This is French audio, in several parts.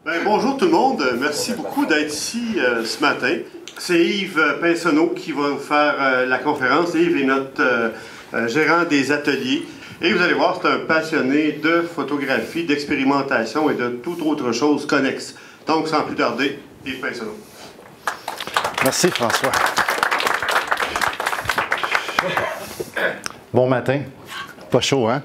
Bonjour tout le monde, merci beaucoup d'être ici ce matin. C'est Yves Pinsonneau qui va vous faire la conférence. Yves est notre gérant des ateliers. Et vous allez voir, c'est un passionné de photographie, d'expérimentation et de toute autre chose connexe. Donc, sans plus tarder, Yves Pinsonneau. Merci François. Bon matin. Pas chaud, hein?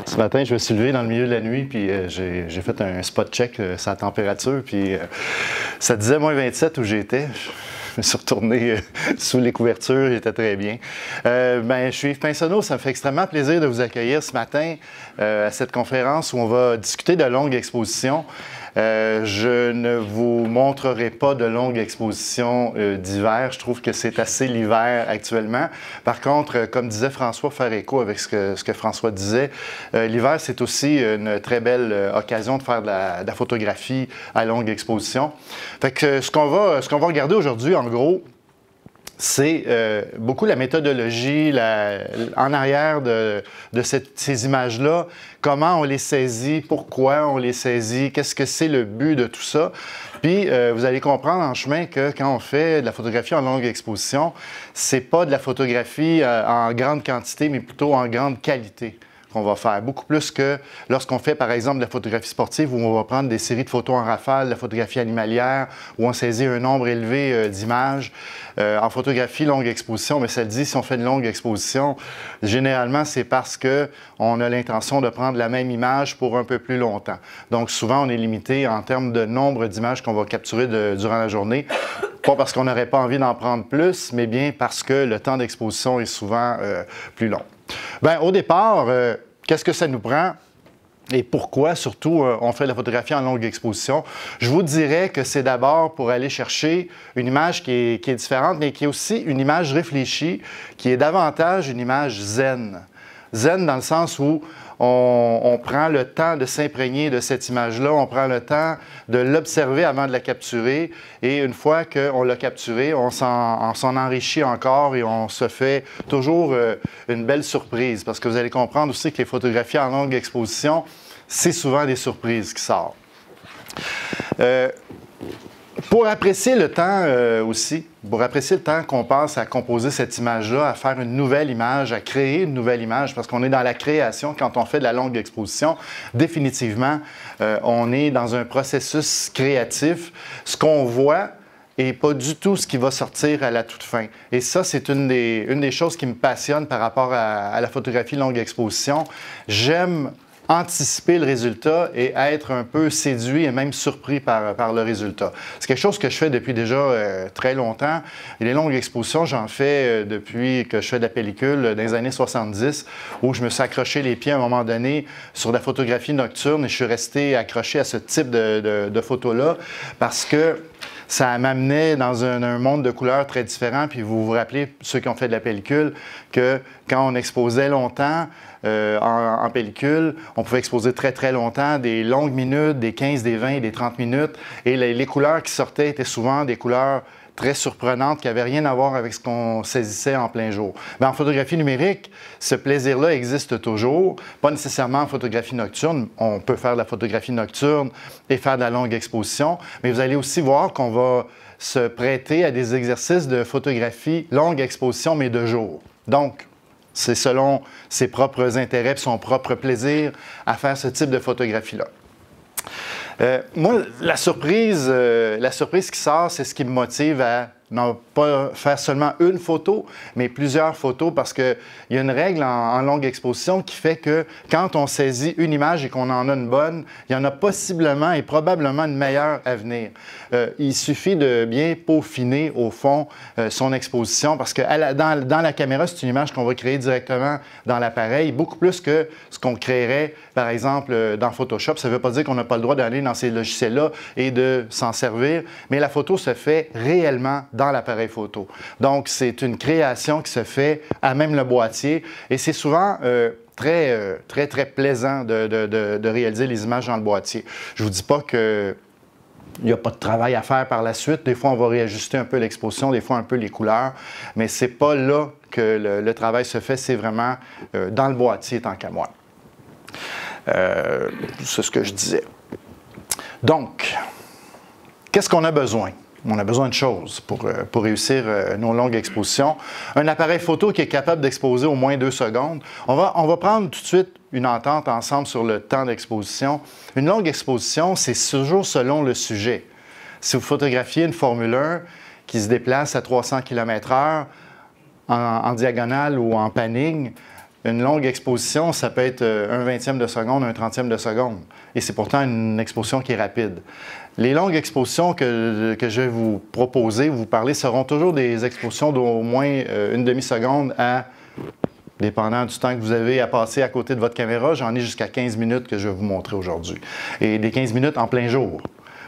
Ce matin, je me suis levé dans le milieu de la nuit, puis j'ai fait un spot check sur la température, puis ça disait moins 27 où j'étais. Je me suis retourné sous les couvertures, j'étais très bien. Je suis Yves Pinsonneau, ça me fait extrêmement plaisir de vous accueillir ce matin à cette conférence où on va discuter de longues expositions. Je ne vous montrerai pas de longues expositions d'hiver. Je trouve que c'est assez l'hiver actuellement. Par contre, comme disait François, faire écho avec ce que François disait, l'hiver, c'est aussi une très belle occasion de faire de la photographie à longue exposition. Fait que ce qu'on va regarder aujourd'hui, en gros, c'est beaucoup la méthodologie en arrière de ces images-là, comment on les saisit, pourquoi on les saisit, qu'est-ce que c'est le but de tout ça. Puis, vous allez comprendre en chemin que quand on fait de la photographie en longue exposition, c'est pas de la photographie en grande quantité, mais plutôt en grande qualité qu'on va faire. Beaucoup plus que lorsqu'on fait, par exemple, de la photographie sportive où on va prendre des séries de photos en rafale, de la photographie animalière, où on saisit un nombre élevé d'images. En photographie longue exposition, mais ça le dit, si on fait une longue exposition, généralement, c'est parce qu'on a l'intention de prendre la même image pour un peu plus longtemps. Donc, souvent, on est limité en termes de nombre d'images qu'on va capturer durant la journée. Pas parce qu'on n'aurait pas envie d'en prendre plus, mais bien parce que le temps d'exposition est souvent plus long. Au départ, qu'est-ce que ça nous prend? Et pourquoi, surtout, on fait de la photographie en longue exposition? Je vous dirais que c'est d'abord pour aller chercher une image qui est différente, mais qui est aussi une image réfléchie, qui est davantage une image zen. Zen dans le sens où on prend le temps de s'imprégner de cette image-là, on prend le temps de l'observer avant de la capturer, et une fois qu'on l'a capturée, on s'en enrichit encore et on se fait toujours une belle surprise, parce que vous allez comprendre aussi que les photographies en longue exposition, c'est souvent des surprises qui sortent. Pour apprécier le temps aussi, pour apprécier le temps qu'on passe à composer cette image-là, à faire une nouvelle image, à créer une nouvelle image, parce qu'on est dans la création quand on fait de la longue exposition, définitivement, on est dans un processus créatif. Ce qu'on voit et pas du tout ce qui va sortir à la toute fin. Et ça, c'est une des choses qui me passionne par rapport à la photographie longue exposition. J'aime anticiper le résultat et être un peu séduit et même surpris par le résultat. C'est quelque chose que je fais depuis déjà très longtemps. Et les longues expositions, j'en fais depuis que je fais de la pellicule dans les années 70, où je me suis accroché les pieds à un moment donné sur la photographie nocturne et je suis resté accroché à ce type de photos-là parce que ça m'amenait dans un monde de couleurs très différent. Puis vous vous rappelez, ceux qui ont fait de la pellicule, que quand on exposait longtemps en pellicule, on pouvait exposer très, très longtemps, des longues minutes, des 15, des 20, des 30 minutes. Et les couleurs qui sortaient étaient souvent des couleurs très surprenantes qui n'avaient rien à voir avec ce qu'on saisissait en plein jour. En photographie numérique, ce plaisir-là existe toujours, pas nécessairement en photographie nocturne. On peut faire de la photographie nocturne et faire de la longue exposition, mais vous allez aussi voir qu'on va se prêter à des exercices de photographie longue exposition, mais de jour. Donc, c'est selon ses propres intérêts et son propre plaisir à faire ce type de photographie-là. Moi, la surprise qui sort, c'est ce qui me motive à non pas faire seulement une photo, mais plusieurs photos, parce qu'il y a une règle en longue exposition qui fait que quand on saisit une image et qu'on en a une bonne, il y en a possiblement et probablement une meilleure à venir. Il suffit de bien peaufiner, au fond, son exposition, parce que dans la caméra, c'est une image qu'on va créer directement dans l'appareil, beaucoup plus que ce qu'on créerait, par exemple, dans Photoshop. Ça ne veut pas dire qu'on n'a pas le droit d'aller dans ces logiciels-là et de s'en servir, mais la photo se fait réellement dans l'appareil photo. Donc, c'est une création qui se fait à même le boîtier et c'est souvent très plaisant de réaliser les images dans le boîtier. Je ne vous dis pas qu'il n'y a pas de travail à faire par la suite. Des fois, on va réajuster un peu l'exposition, des fois un peu les couleurs, mais ce n'est pas là que le travail se fait, c'est vraiment dans le boîtier tant qu'à moi. C'est ce que je disais. Donc, qu'est-ce qu'on a besoin? On a besoin de choses pour réussir nos longues expositions. Un appareil photo qui est capable d'exposer au moins 2 secondes. On va prendre tout de suite une entente ensemble sur le temps d'exposition. Une longue exposition, c'est toujours selon le sujet. Si vous photographiez une Formule 1 qui se déplace à 300 km/h en diagonale ou en panning, une longue exposition, ça peut être un 20e de seconde, un 30e de seconde. Et c'est pourtant une exposition qui est rapide. Les longues expositions que je vais vous proposer, vous parler, seront toujours des expositions d'au moins une demi-seconde à, dépendant du temps que vous avez à passer à côté de votre caméra, j'en ai jusqu'à 15 minutes que je vais vous montrer aujourd'hui. Et des 15 minutes en plein jour.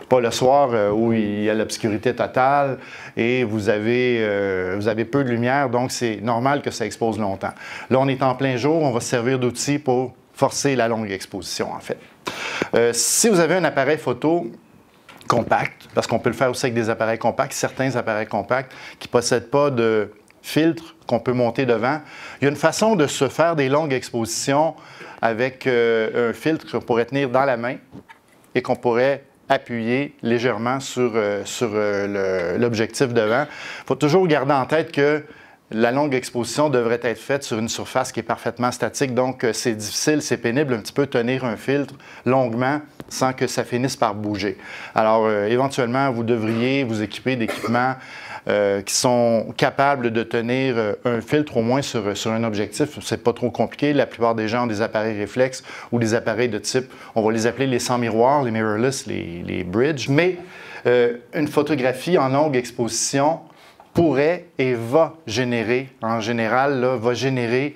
Pas le soir où il y a l'obscurité totale et vous avez peu de lumière, donc c'est normal que ça expose longtemps. Là, on est en plein jour, on va se servir d'outils pour forcer la longue exposition, en fait. Si vous avez un appareil photo compact, parce qu'on peut le faire aussi avec des appareils compacts, certains appareils compacts qui ne possèdent pas de filtre qu'on peut monter devant, il y a une façon de se faire des longues expositions avec un filtre qu'on pourrait tenir dans la main et qu'on pourrait appuyer légèrement sur l'objectif devant. Il faut toujours garder en tête que la longue exposition devrait être faite sur une surface qui est parfaitement statique, donc c'est difficile, c'est pénible un petit peu tenir un filtre longuement sans que ça finisse par bouger. Alors, éventuellement, vous devriez vous équiper d'équipements qui sont capables de tenir un filtre au moins sur un objectif. C'est pas trop compliqué. La plupart des gens ont des appareils réflexes ou des appareils de type, on va les appeler les sans miroirs, les mirrorless, les bridge. Mais une photographie en longue exposition pourrait et va générer, en général, là, va générer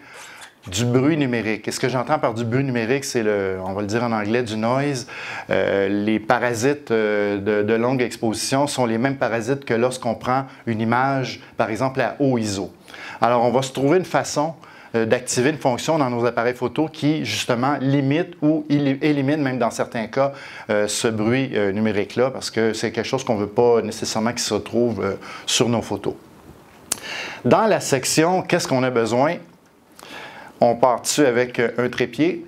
du bruit numérique. Et ce que j'entends par du bruit numérique, c'est on va le dire en anglais, du noise. Les parasites de longue exposition sont les mêmes parasites que lorsqu'on prend une image, par exemple, à haut ISO. Alors, on va se trouver une façon d'activer une fonction dans nos appareils photo qui, justement, limite ou élimine, même dans certains cas, ce bruit numérique-là, parce que c'est quelque chose qu'on ne veut pas nécessairement qu'il se retrouve sur nos photos. Dans la section « Qu'est-ce qu'on a besoin ?» On part dessus avec un trépied.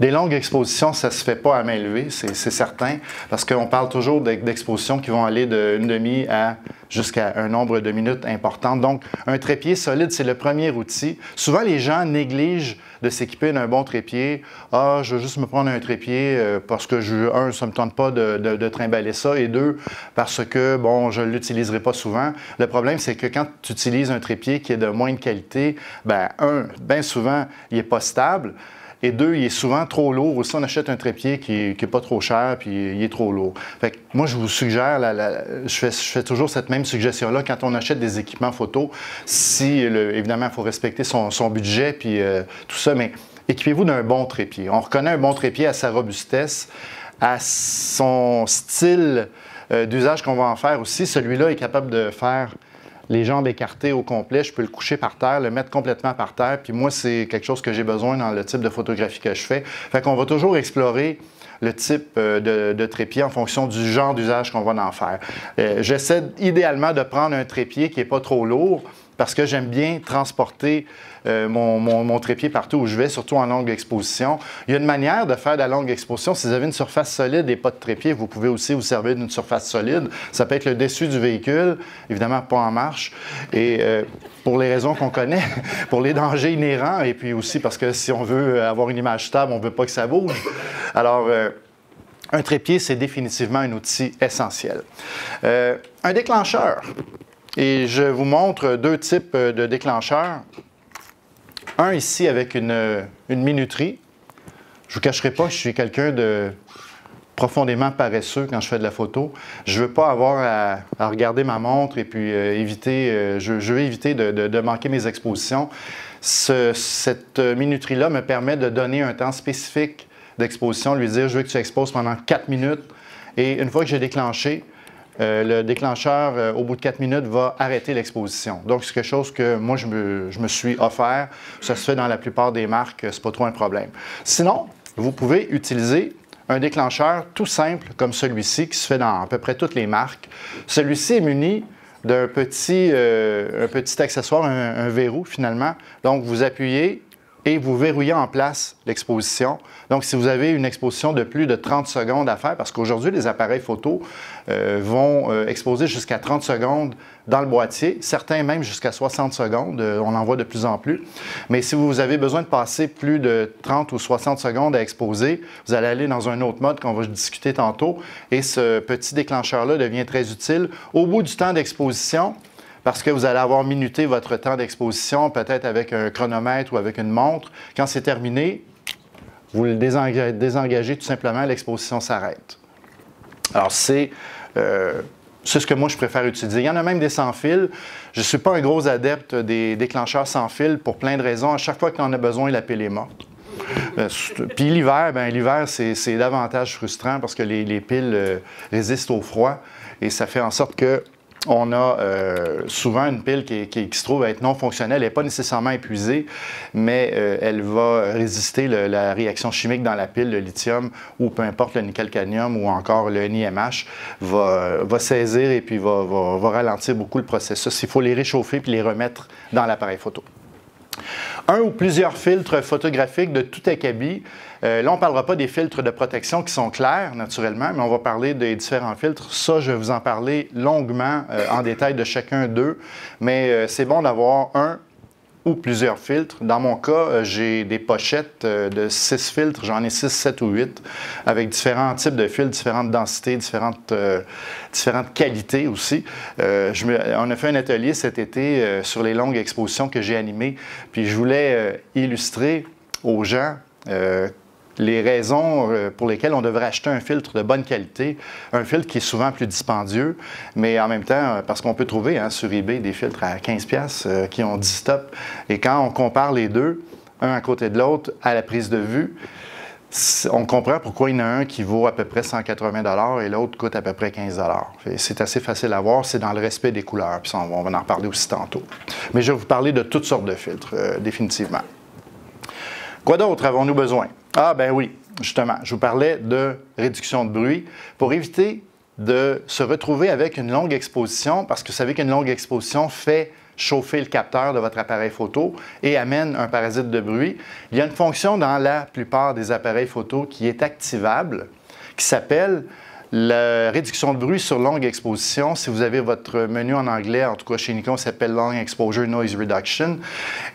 Des longues expositions, ça ne se fait pas à main levée, c'est certain, parce qu'on parle toujours d'expositions qui vont aller d'une demi à jusqu'à un nombre de minutes important. Donc, un trépied solide, c'est le premier outil. Souvent, les gens négligent de s'équiper d'un bon trépied. « Ah, je veux juste me prendre un trépied parce que, un, ça ne me tente pas de trimballer ça, et deux, parce que, bon, je ne l'utiliserai pas souvent. » Le problème, c'est que quand tu utilises un trépied qui est de moindre qualité, bien souvent, il n'est pas stable. Et deux, il est souvent trop lourd. Aussi, on achète un trépied qui n'est pas trop cher, puis il est trop lourd. Fait que moi, je vous suggère, je fais toujours cette même suggestion-là quand on achète des équipements photo. Évidemment, il faut respecter son budget, puis tout ça, mais équipez-vous d'un bon trépied. On reconnaît un bon trépied à sa robustesse, à son style d'usage qu'on va en faire aussi. Celui-là est capable de faire les jambes écartées au complet, je peux le coucher par terre, le mettre complètement par terre. Puis moi, c'est quelque chose que j'ai besoin dans le type de photographie que je fais. Fait qu'on va toujours explorer le type de trépied en fonction du genre d'usage qu'on va en faire. J'essaie idéalement de prendre un trépied qui n'est pas trop lourd parce que j'aime bien transporter mon trépied partout où je vais, surtout en longue exposition. Il y a une manière de faire de la longue exposition. Si vous avez une surface solide et pas de trépied, vous pouvez aussi vous servir d'une surface solide. Ça peut être le dessus du véhicule, évidemment pas en marche. Et pour les raisons qu'on connaît, pour les dangers inhérents, et puis aussi parce que si on veut avoir une image stable, on ne veut pas que ça bouge. Alors, un trépied, c'est définitivement un outil essentiel. Un déclencheur. Et je vous montre deux types de déclencheurs. Un ici avec une minuterie. Je ne vous cacherai pas que je suis quelqu'un de profondément paresseux quand je fais de la photo. Je ne veux pas avoir à regarder ma montre et puis je veux éviter de manquer mes expositions. Cette minuterie-là me permet de donner un temps spécifique d'exposition, lui dire « je veux que tu exposes pendant 4 minutes ». Et une fois que j'ai déclenché, le déclencheur, au bout de 4 minutes, va arrêter l'exposition. Donc, c'est quelque chose que moi, je me suis offert. Ça se fait dans la plupart des marques, c'est pas trop un problème. Sinon, vous pouvez utiliser un déclencheur tout simple comme celui-ci, qui se fait dans à peu près toutes les marques. Celui-ci est muni d'un petit accessoire, un verrou finalement. Donc, vous appuyez et vous verrouillez en place l'exposition. Donc, si vous avez une exposition de plus de 30 secondes à faire, parce qu'aujourd'hui, les appareils photo vont exposer jusqu'à 30 secondes dans le boîtier, certains même jusqu'à 60 secondes, on en voit de plus en plus. Mais si vous avez besoin de passer plus de 30 ou 60 secondes à exposer, vous allez aller dans un autre mode qu'on va discuter tantôt, et ce petit déclencheur-là devient très utile. Au bout du temps d'exposition, parce que vous allez avoir minuté votre temps d'exposition, peut-être avec un chronomètre ou avec une montre. Quand c'est terminé, vous le désengagez tout simplement, l'exposition s'arrête. Alors, c'est ce que moi, je préfère utiliser. Il y en a même des sans fil. Je ne suis pas un gros adepte des déclencheurs sans fil pour plein de raisons. À chaque fois qu'on en a besoin, la pile est morte. Puis l'hiver, l'hiver, c'est davantage frustrant parce que les piles résistent au froid et ça fait en sorte que on a souvent une pile qui se trouve être non fonctionnelle. Elle n'est pas nécessairement épuisée, mais elle va résister la réaction chimique dans la pile, le lithium ou peu importe le nickel-cadmium ou encore le NiMH va saisir et puis va ralentir beaucoup le processus. Il faut les réchauffer puis les remettre dans l'appareil photo. Un ou plusieurs filtres photographiques de tout acabit. Là, on ne parlera pas des filtres de protection qui sont clairs, naturellement, mais on va parler des différents filtres. Ça, je vais vous en parler longuement en détail de chacun d'eux, mais c'est bon d'avoir un ou plusieurs filtres. Dans mon cas, j'ai des pochettes de 6 filtres, j'en ai 6, 7 ou 8, avec différents types de filtres, différentes densités, différentes qualités aussi. On a fait un atelier cet été sur les longues expositions que j'ai animées, puis je voulais illustrer aux gens les raisons pour lesquelles on devrait acheter un filtre de bonne qualité, un filtre qui est souvent plus dispendieux, mais en même temps, parce qu'on peut trouver sur eBay des filtres à 15$ qui ont 10 stops. Et quand on compare les deux, un à côté de l'autre, à la prise de vue, on comprend pourquoi il y en a un qui vaut à peu près 180$ et l'autre coûte à peu près 15$. C'est assez facile à voir, c'est dans le respect des couleurs, puis on va en reparler aussi tantôt. Mais je vais vous parler de toutes sortes de filtres, définitivement. Quoi d'autre avons-nous besoin? Ah ben oui, justement, je vous parlais de réduction de bruit pour éviter de se retrouver avec une longue exposition, parce que vous savez qu'une longue exposition fait chauffer le capteur de votre appareil photo et amène un parasite de bruit. Il y a une fonction dans la plupart des appareils photo qui est activable, qui s'appelle la réduction de bruit sur longue exposition. Si vous avez votre menu en anglais, en tout cas chez Nikon, ça s'appelle Long Exposure Noise Reduction.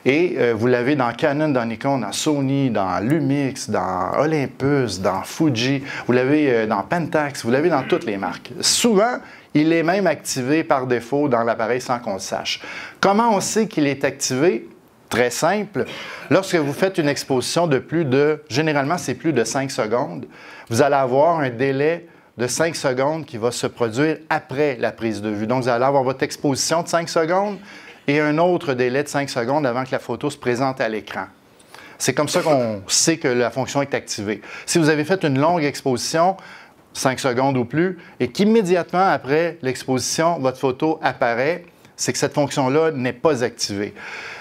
Et vous l'avez dans Canon, dans Nikon, dans Sony, dans Lumix, dans Olympus, dans Fuji. Vous l'avez dans Pentax, vous l'avez dans toutes les marques. Souvent, il est même activé par défaut dans l'appareil sans qu'on le sache. Comment on sait qu'il est activé? Très simple. Lorsque vous faites une exposition de généralement c'est plus de 5 secondes, vous allez avoir un délai de 5 secondes qui va se produire après la prise de vue. Donc, vous allez avoir votre exposition de 5 secondes et un autre délai de 5 secondes avant que la photo se présente à l'écran. C'est comme ça qu'on sait que la fonction est activée. Si vous avez fait une longue exposition, 5 secondes ou plus, et qu'immédiatement après l'exposition, votre photo apparaît, c'est que cette fonction-là n'est pas activée.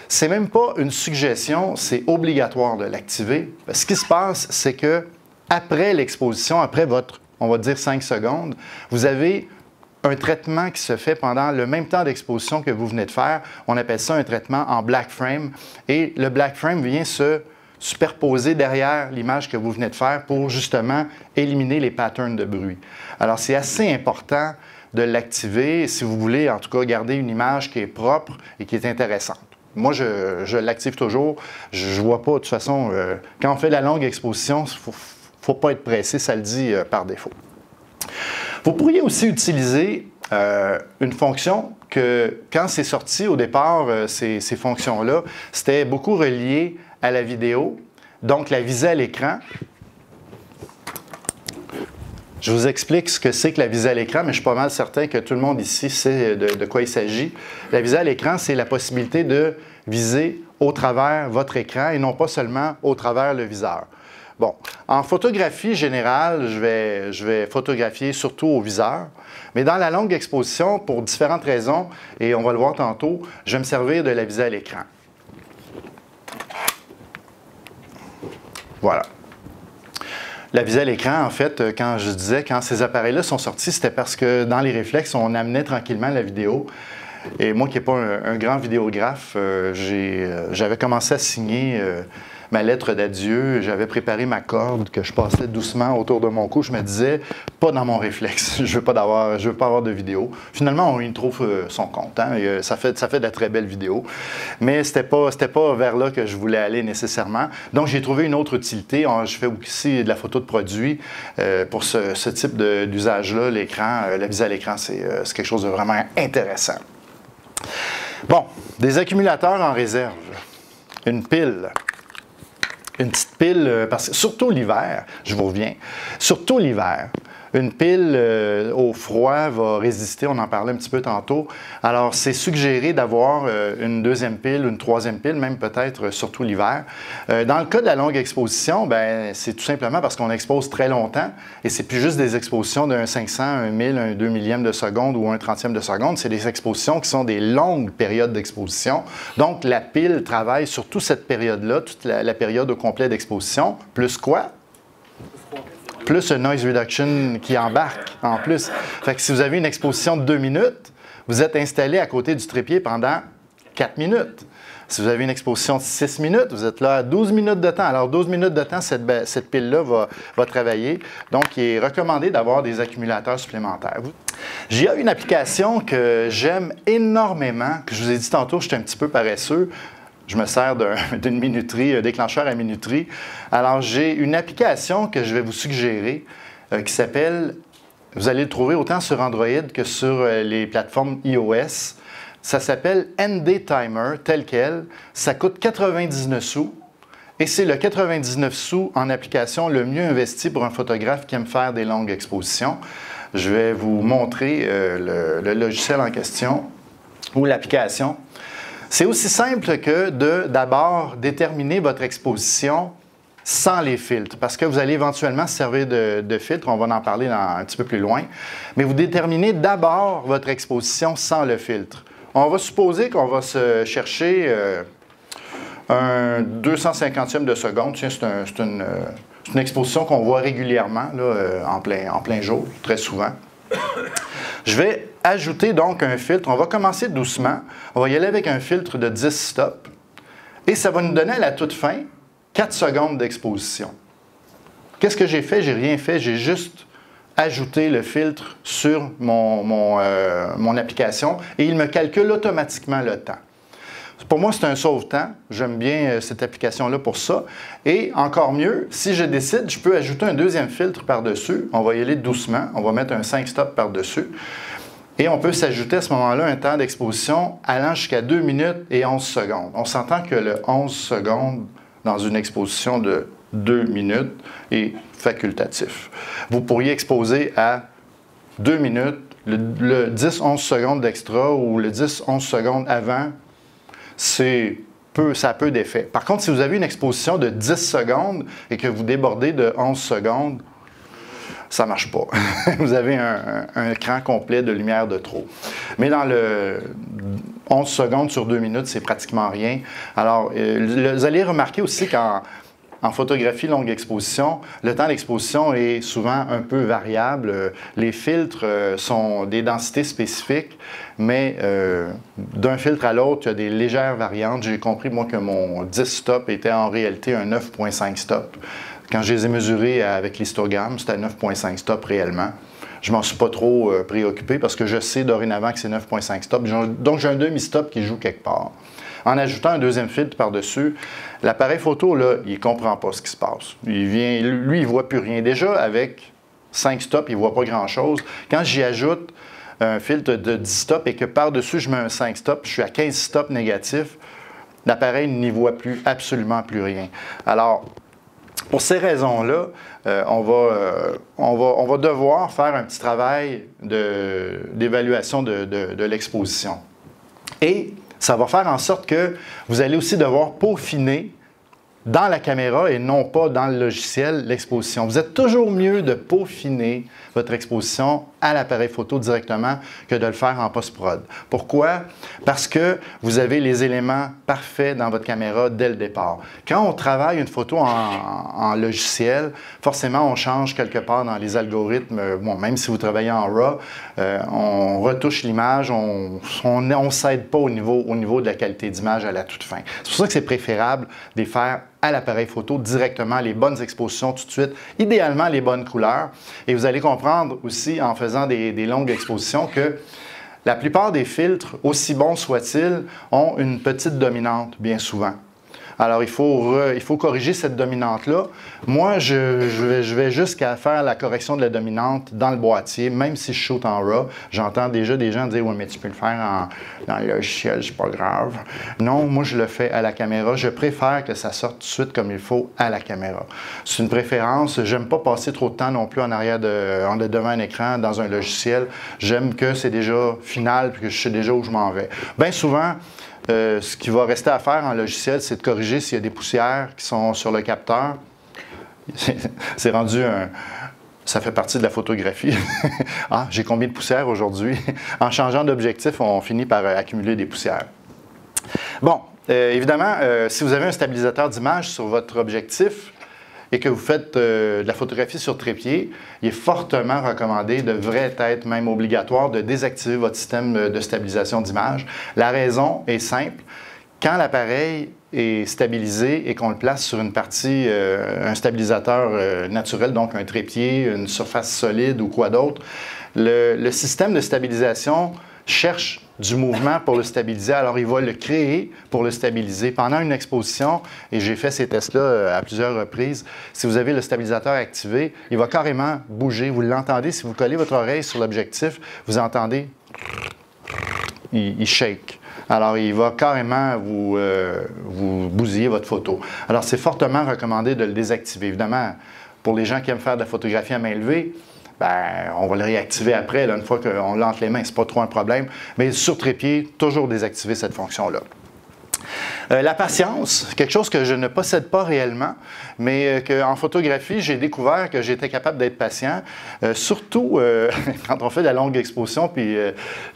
C'est même pas une suggestion, c'est obligatoire de l'activer. Ce qui se passe, c'est que après l'exposition, après votre on va dire 5 secondes, vous avez un traitement qui se fait pendant le même temps d'exposition que vous venez de faire. On appelle ça un traitement en black frame. Et le black frame vient se superposer derrière l'image que vous venez de faire pour justement éliminer les patterns de bruit. Alors, c'est assez important de l'activer si vous voulez, en tout cas, garder une image qui est propre et qui est intéressante. Moi, je l'active toujours. Je ne vois pas, de toute façon, quand on fait la longue exposition, il ne faut pas être pressé, ça le dit par défaut. Vous pourriez aussi utiliser une fonction que, quand c'est sorti au départ, ces fonctions-là, c'était beaucoup relié à la vidéo, donc la visée à l'écran. Je vous explique ce que c'est que la visée à l'écran, mais je suis pas mal certain que tout le monde ici sait de quoi il s'agit. La visée à l'écran, c'est la possibilité de viser au travers votre écran et non pas seulement au travers le viseur. Bon, en photographie générale, je vais photographier surtout au viseur, mais dans la longue exposition, pour différentes raisons, et on va le voir tantôt, je vais me servir de la visée à l'écran. Voilà. La visée à l'écran, en fait, quand je disais, quand ces appareils-là sont sortis, c'était parce que dans les réflexes, on amenait tranquillement la vidéo. Et moi qui n'ai pas un grand vidéographe, j'avais commencé à signer ma lettre d'adieu, j'avais préparé ma corde que je passais doucement autour de mon cou. Je me disais, pas dans mon réflexe, je veux pas avoir de vidéo. Finalement, on y trouve son compte. Hein? Ça fait de la très belle vidéo. Mais c'était pas vers là que je voulais aller nécessairement. Donc, j'ai trouvé une autre utilité. Je fais aussi de la photo de produit. Pour ce type d'usage-là, l'écran, la visée à l'écran, c'est quelque chose de vraiment intéressant. Bon, des accumulateurs en réserve. Une pile. Une petite pile, parce que surtout l'hiver, je vous reviens, surtout l'hiver, une pile au froid va résister, on en parlait un petit peu tantôt. Alors, c'est suggéré d'avoir une deuxième pile, une troisième pile, même peut-être surtout l'hiver. Dans le cas de la longue exposition, ben, c'est tout simplement parce qu'on expose très longtemps et c'est plus juste des expositions d'un 500, un 1000, un 2 millième de seconde ou un 30e de seconde. C'est des expositions qui sont des longues périodes d'exposition. Donc, la pile travaille sur toute cette période-là, toute la période au complet d'exposition. Plus quoi? Plus un noise reduction qui embarque en plus. Fait que si vous avez une exposition de 2 minutes, vous êtes installé à côté du trépied pendant 4 minutes. Si vous avez une exposition de 6 minutes, vous êtes là à 12 minutes de temps. Alors, 12 minutes de temps, cette pile-là va travailler. Donc, il est recommandé d'avoir des accumulateurs supplémentaires. J'ai une application que j'aime énormément, que je vous ai dit tantôt, j'étais un petit peu paresseux. Je me sers d'une minuterie, un déclencheur à minuterie. Alors, j'ai une application que je vais vous suggérer qui s'appelle, vous allez le trouver autant sur Android que sur les plateformes iOS. Ça s'appelle ND Timer, tel quel. Ça coûte 99 sous et c'est le 99 sous en application le mieux investi pour un photographe qui aime faire des longues expositions. Je vais vous montrer le logiciel en question ou l'application. C'est aussi simple que de d'abord déterminer votre exposition sans les filtres, parce que vous allez éventuellement se servir de filtres, on va en parler un petit peu plus loin, mais vous déterminez d'abord votre exposition sans le filtre. On va supposer qu'on va se chercher un 250e de seconde. Tiens, c'est une exposition qu'on voit régulièrement là, en plein jour, très souvent. Je vais ajouter donc un filtre. On va commencer doucement. On va y aller avec un filtre de 10 stops. Et ça va nous donner à la toute fin 4 secondes d'exposition. Qu'est-ce que j'ai fait? J'ai rien fait. J'ai juste ajouté le filtre sur mon application et il me calcule automatiquement le temps. Pour moi, c'est un sauve-temps. J'aime bien cette application-là pour ça. Et encore mieux, si je décide, je peux ajouter un deuxième filtre par-dessus. On va y aller doucement. On va mettre un 5 stop par-dessus. Et on peut s'ajouter à ce moment-là un temps d'exposition allant jusqu'à 2 minutes et 11 secondes. On s'entend que le 11 secondes dans une exposition de 2 minutes est facultatif. Vous pourriez exposer à 2 minutes, le 10-11 secondes d'extra ou le 10-11 secondes avant, ça a peu d'effet. Par contre, si vous avez une exposition de 10 secondes et que vous débordez de 11 secondes, ça ne marche pas. Vous avez un écran complet de lumière de trop. Mais dans le 11 secondes sur 2 minutes, c'est pratiquement rien. Alors, vous allez remarquer aussi qu'en photographie longue exposition, le temps d'exposition est souvent un peu variable. Les filtres sont des densités spécifiques, mais d'un filtre à l'autre, il y a des légères variantes. J'ai compris, moi, que mon 10 stop était en réalité un 9,5 stop. Quand je les ai mesurés avec l'histogramme, c'était 9,5 stop réellement. Je ne m'en suis pas trop préoccupé parce que je sais dorénavant que c'est 9,5 stop. Donc, j'ai un demi-stop qui joue quelque part. En ajoutant un deuxième filtre par-dessus, l'appareil photo, là, il ne comprend pas ce qui se passe. Lui, il ne voit plus rien. Déjà, avec 5 stops, il ne voit pas grand-chose. Quand j'y ajoute un filtre de 10 stops et que par-dessus, je mets un 5 stops, je suis à 15 stops négatifs, l'appareil n'y voit absolument plus rien. Alors, pour ces raisons-là, on va devoir faire un petit travail d'évaluation de l'exposition. Et ça va faire en sorte que vous allez aussi devoir peaufiner dans la caméra et non pas dans le logiciel l'exposition. Vous êtes toujours mieux de peaufiner votre exposition à l'appareil photo directement que de le faire en post-prod. Pourquoi? Parce que vous avez les éléments parfaits dans votre caméra dès le départ. Quand on travaille une photo en logiciel, forcément on change quelque part dans les algorithmes. Bon, même si vous travaillez en RAW, on retouche l'image, on ne s'aide pas au niveau de la qualité d'image à la toute fin. C'est pour ça que c'est préférable de les faire à l'appareil photo directement les bonnes expositions tout de suite, idéalement les bonnes couleurs. Et vous allez comprendre aussi en faisant des longues expositions que la plupart des filtres, aussi bons soient-ils, ont une petite dominante bien souvent. Alors, il faut corriger cette dominante-là. Moi, je vais jusqu'à faire la correction de la dominante dans le boîtier, même si je shoot en RAW. J'entends déjà des gens dire « Oui, mais tu peux le faire dans le logiciel, c'est pas grave. » Non, moi, je le fais à la caméra. Je préfère que ça sorte tout de suite comme il faut à la caméra. C'est une préférence. J'aime pas passer trop de temps non plus en arrière devant un écran dans un logiciel. J'aime que c'est déjà final et que je sais déjà où je m'en vais. Bien souvent, ce qui va rester à faire en logiciel, c'est de corriger s'il y a des poussières qui sont sur le capteur. C'est rendu un... Ça fait partie de la photographie. Ah, j'ai combien de poussières aujourd'hui? En changeant d'objectif, on finit par accumuler des poussières. Bon, évidemment, si vous avez un stabilisateur d'image sur votre objectif, et que vous faites de la photographie sur trépied, il est fortement recommandé, devrait être même obligatoire, de désactiver votre système de stabilisation d'image. La raison est simple. Quand l'appareil est stabilisé et qu'on le place sur une partie, un stabilisateur naturel, donc un trépied, une surface solide ou quoi d'autre, le système de stabilisation cherche du mouvement pour le stabiliser, alors il va le créer pour le stabiliser. Pendant une exposition, et j'ai fait ces tests-là à plusieurs reprises, si vous avez le stabilisateur activé, il va carrément bouger. Vous l'entendez, si vous collez votre oreille sur l'objectif, vous entendez, il shake. Alors, il va carrément vous bousiller votre photo. Alors, c'est fortement recommandé de le désactiver. Évidemment, pour les gens qui aiment faire de la photographie à main levée, ben, on va le réactiver après, là, une fois qu'on l'a entre les mains, ce n'est pas trop un problème. Mais sur trépied, toujours désactiver cette fonction-là. La patience, quelque chose que je ne possède pas réellement, mais qu'en photographie, j'ai découvert que j'étais capable d'être patient, surtout quand on fait de la longue exposition, puis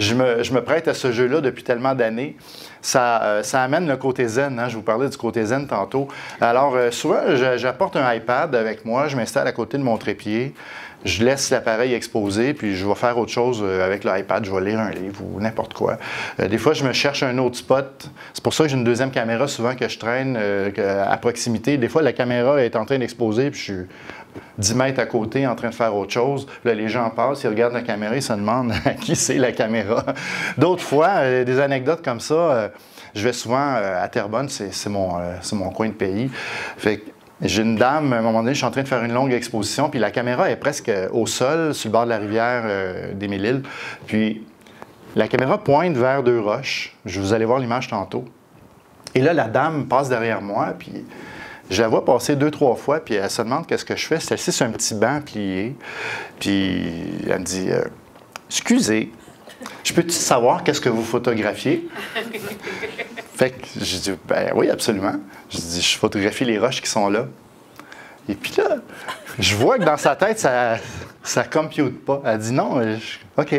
je me prête à ce jeu-là depuis tellement d'années. Ça amène le côté zen, hein? Je vous parlais du côté zen tantôt. Alors, souvent, j'apporte un iPad avec moi, je m'installe à côté de mon trépied, je laisse l'appareil exposé, puis je vais faire autre chose avec l'iPad. Je vais lire un livre ou n'importe quoi. Des fois, je me cherche un autre spot. C'est pour ça que j'ai une deuxième caméra souvent que je traîne à proximité. Des fois, la caméra est en train d'exposer, puis je suis 10 mètres à côté en train de faire autre chose. Là, les gens passent, ils regardent la caméra, ils se demandent à qui c'est la caméra. D'autres fois, des anecdotes comme ça, je vais souvent à Terrebonne, c'est mon coin de pays. Fait que j'ai une dame, à un moment donné, je suis en train de faire une longue exposition, puis la caméra est presque au sol, sur le bord de la rivière des Mille-Îles. Puis la caméra pointe vers deux roches. Vous allez voir l'image tantôt. Et là, la dame passe derrière moi, puis je la vois passer 2-3 fois, puis elle se demande qu'est-ce que je fais. C'est assise sur un petit banc plié. Puis elle me dit « Excusez, je peux-tu savoir qu'est-ce que vous photographiez? » Fait que j'ai dit « Ben oui, absolument. » Je dis « Je photographie les roches qui sont là. » Et puis là, je vois que dans sa tête, ça compute pas. Elle dit « Non, OK. »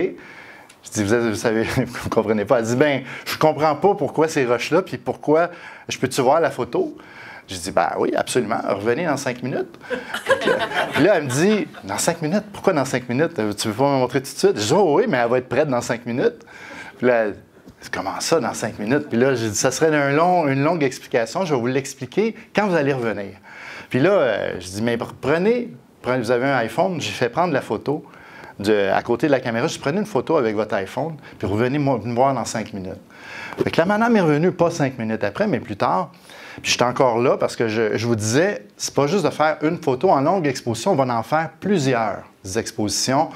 Je dis, vous savez, vous ne comprenez pas. Elle dit, ben, je ne comprends pas pourquoi ces roches-là, puis pourquoi, je peux-tu voir la photo? Je dis, ben oui, absolument, revenez dans 5 minutes. Puis là, elle me dit, dans 5 minutes? Pourquoi dans 5 minutes? Tu veux pas me montrer tout de suite? Je dis, oh oui, mais elle va être prête dans 5 minutes. Puis là, elle dit, comment ça, dans 5 minutes? Puis là, j'ai dit, ça serait une longue explication, je vais vous l'expliquer quand vous allez revenir. Puis là, je dis, mais prenez, vous avez un iPhone, j'ai fait prendre la photo. À côté de la caméra, je prenais une photo avec votre iPhone, puis revenez me voir dans 5 minutes. Fait que la madame est revenue pas 5 minutes après, mais plus tard. Puis j'étais encore là parce que je vous disais, c'est pas juste de faire une photo en longue exposition, on va en faire plusieurs expositions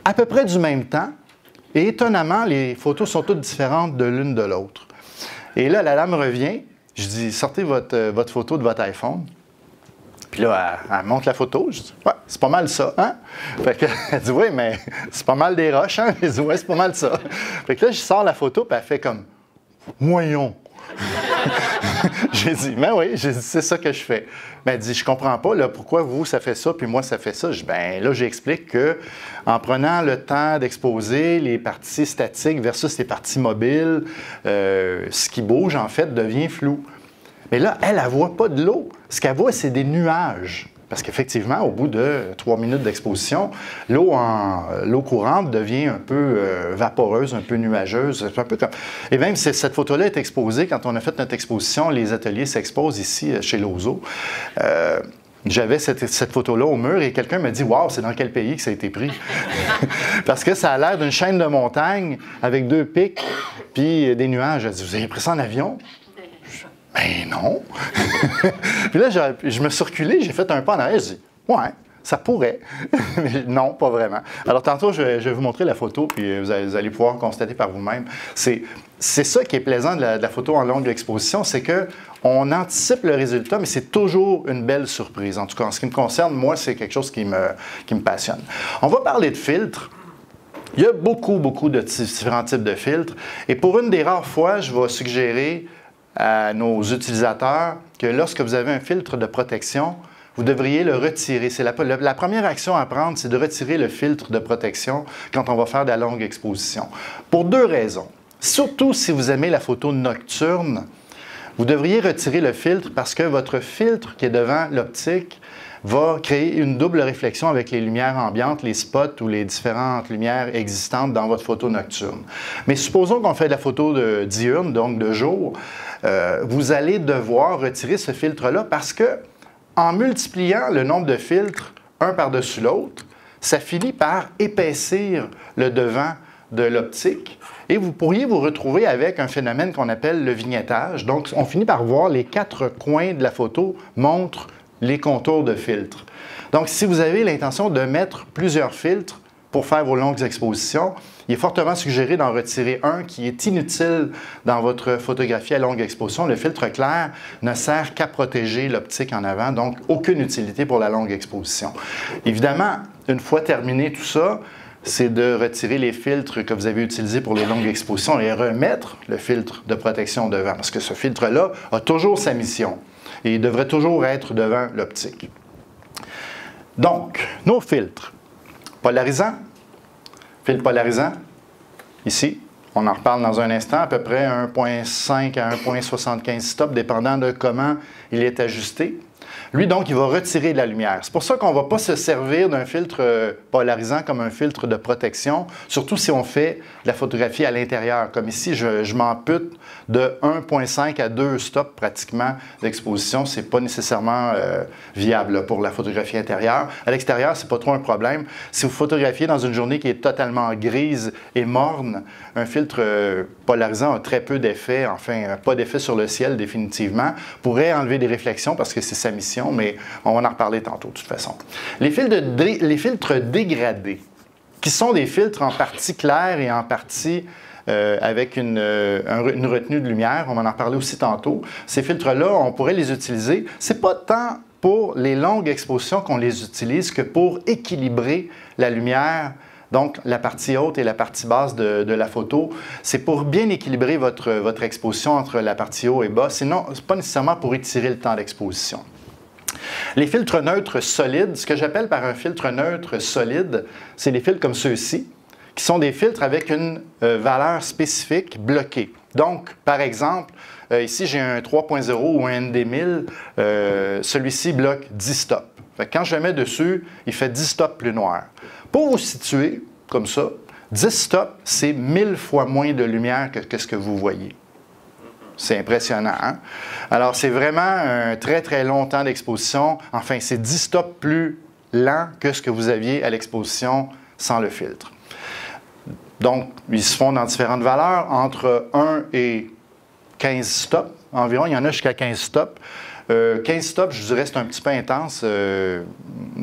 à peu près du même temps. Et étonnamment, les photos sont toutes différentes de l'une de l'autre. Et là, la dame revient, je dis, sortez votre photo de votre iPhone. Puis là, elle montre la photo. Je dis, ouais, c'est pas mal ça, hein? Fait qu'elle dit, oui, mais c'est pas mal des roches, hein? Je dis, ouais, c'est pas mal ça. Fait que là, je sors la photo, puis elle fait comme, voyons. J'ai dit, ben oui, c'est ça que je fais. Ben, elle dit, je comprends pas, là, pourquoi vous, ça fait ça, puis moi, ça fait ça. Je dis, ben là, j'explique qu'en prenant le temps d'exposer les parties statiques versus les parties mobiles, ce qui bouge, en fait, devient flou. Mais là, elle ne voit pas de l'eau. Ce qu'elle voit, c'est des nuages. Parce qu'effectivement, au bout de 3 minutes d'exposition, l'eau courante devient un peu vaporeuse, un peu nuageuse. Un peu comme... Et même si cette photo-là est exposée, quand on a fait notre exposition, les ateliers s'exposent ici chez Lozo. J'avais cette photo-là au mur et quelqu'un me dit « Wow, c'est dans quel pays que ça a été pris? » Parce que ça a l'air d'une chaîne de montagnes avec 2 pics puis des nuages. Elle dit « Vous avez pris ça en avion? » Ben non! Puis là, je me suis reculé, j'ai fait un pas en arrière, j'ai dit « Ouais, ça pourrait. » Mais non, pas vraiment. Alors tantôt, je vais vous montrer la photo, puis vous allez pouvoir constater par vous-même. C'est ça qui est plaisant de la photo en longue exposition, c'est qu'on anticipe le résultat, mais c'est toujours une belle surprise. En tout cas, en ce qui me concerne, moi, c'est quelque chose qui me passionne. On va parler de filtres. Il y a beaucoup de différents types de filtres. Et pour une des rares fois, je vais suggérer à nos utilisateurs que lorsque vous avez un filtre de protection, vous devriez le retirer. C'est la première action à prendre, c'est de retirer le filtre de protection quand on va faire de la longue exposition. Pour 2 raisons. Surtout si vous aimez la photo nocturne, vous devriez retirer le filtre parce que votre filtre qui est devant l'optique va créer une double réflexion avec les lumières ambiantes, les spots ou les différentes lumières existantes dans votre photo nocturne. Mais supposons qu'on fait de la photo diurne, donc de jour, vous allez devoir retirer ce filtre-là parce que en multipliant le nombre de filtres un par-dessus l'autre, ça finit par épaissir le devant de l'optique et vous pourriez vous retrouver avec un phénomène qu'on appelle le vignettage. Donc, on finit par voir les 4 coins de la photo montrent les contours de filtres. Donc, si vous avez l'intention de mettre plusieurs filtres pour faire vos longues expositions, il est fortement suggéré d'en retirer un qui est inutile dans votre photographie à longue exposition. Le filtre clair ne sert qu'à protéger l'optique en avant, donc aucune utilité pour la longue exposition. Évidemment, une fois terminé tout ça, c'est de retirer les filtres que vous avez utilisés pour les longues expositions et remettre le filtre de protection devant, parce que ce filtre-là a toujours sa mission et il devrait toujours être devant l'optique. Donc, nos filtres. Polarisant, filtre polarisant, ici, on en reparle dans un instant, à peu près 1.5 à 1.75 stop, dépendant de comment il est ajusté. Lui, donc, il va retirer de la lumière. C'est pour ça qu'on ne va pas se servir d'un filtre polarisant comme un filtre de protection, surtout si on fait de la photographie à l'intérieur. Comme ici, je m'ampute de 1.5 à 2 stops pratiquement d'exposition. Ce n'est pas nécessairement viable là, pour la photographie intérieure. À l'extérieur, ce n'est pas trop un problème. Si vous photographiez dans une journée qui est totalement grise et morne, un filtre polarisant a très peu d'effet, enfin, pas d'effet sur le ciel définitivement, pourrait enlever des réflexions parce que c'est sa mission, mais on va en reparler tantôt de toute façon. Les filtres dégradés, qui sont des filtres en partie clairs et en partie avec une retenue de lumière, on va en reparler aussi tantôt. Ces filtres-là, on pourrait les utiliser. C'est pas tant pour les longues expositions qu'on les utilise que pour équilibrer la lumière, donc la partie haute et la partie basse de la photo. C'est pour bien équilibrer votre exposition entre la partie haut et bas, sinon, ce n'est pas nécessairement pour étirer le temps d'exposition. Les filtres neutres solides, ce que j'appelle par un filtre neutre solide, c'est les filtres comme ceux-ci, qui sont des filtres avec une valeur spécifique bloquée. Donc, par exemple, ici j'ai un 3.0 ou un ND1000, celui-ci bloque 10 stops. Fait que quand je le mets dessus, il fait 10 stops plus noir. Pour vous situer, comme ça, 10 stops, c'est 1000 fois moins de lumière que ce que vous voyez. C'est impressionnant, hein? Alors, c'est vraiment un très, très long temps d'exposition. Enfin, c'est 10 stops plus lent que ce que vous aviez à l'exposition sans le filtre. Donc, ils se font dans différentes valeurs, entre 1 et 15 stops environ. Il y en a jusqu'à 15 stops. 15 stops, je dirais, c'est un petit peu intense.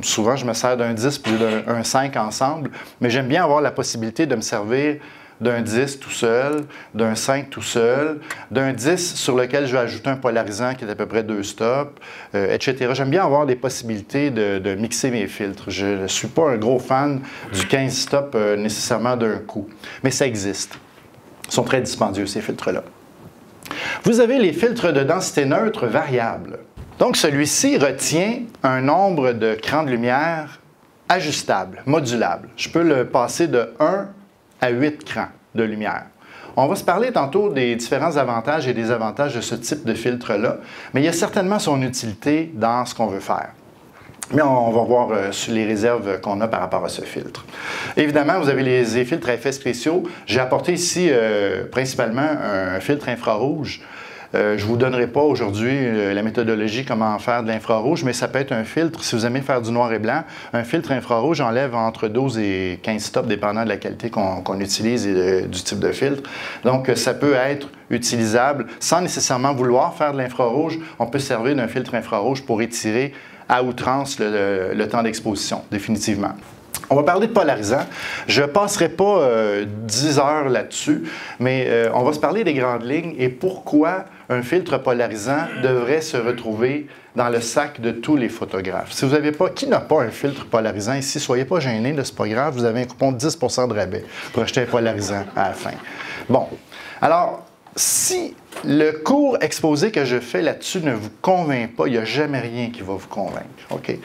Souvent, je me sers d'un 10 puis d'un 5 ensemble, mais j'aime bien avoir la possibilité de me servir d'un 10 tout seul, d'un 5 tout seul, d'un 10 sur lequel je vais ajouter un polarisant qui est à peu près 2 stops, etc. J'aime bien avoir des possibilités de mixer mes filtres. Je ne suis pas un gros fan du 15 stops nécessairement d'un coup, mais ça existe. Ils sont très dispendieux, ces filtres-là. Vous avez les filtres de densité neutre variable. Donc, celui-ci retient un nombre de crans de lumière ajustable, modulable. Je peux le passer de 1 à 8 crans de lumière. On va se parler tantôt des différents avantages et désavantages de ce type de filtre-là, mais il y a certainement son utilité dans ce qu'on veut faire. Mais on va voir sur les réserves qu'on a par rapport à ce filtre. Évidemment, vous avez les filtres à effets spéciaux. J'ai apporté ici principalement un filtre infrarouge. Je ne vous donnerai pas aujourd'hui la méthodologie comment faire de l'infrarouge, mais ça peut être un filtre, si vous aimez faire du noir et blanc, un filtre infrarouge enlève entre 12 et 15 stops, dépendant de la qualité qu'on utilise et du type de filtre. Donc, ça peut être utilisable sans nécessairement vouloir faire de l'infrarouge. On peut se servir d'un filtre infrarouge pour étirer à outrance le temps d'exposition, définitivement. On va parler de polarisant. Je ne passerai pas 10 heures là-dessus, mais on va se parler des grandes lignes et pourquoi un filtre polarisant devrait se retrouver dans le sac de tous les photographes. Si vous n'avez pas, qui n'a pas un filtre polarisant ici, soyez pas gênés, c'est pas grave, vous avez un coupon de 10 % de rabais pour acheter un polarisant à la fin. Bon, alors, si le court exposé que je fais là-dessus ne vous convainc pas, il n'y a jamais rien qui va vous convaincre. OK?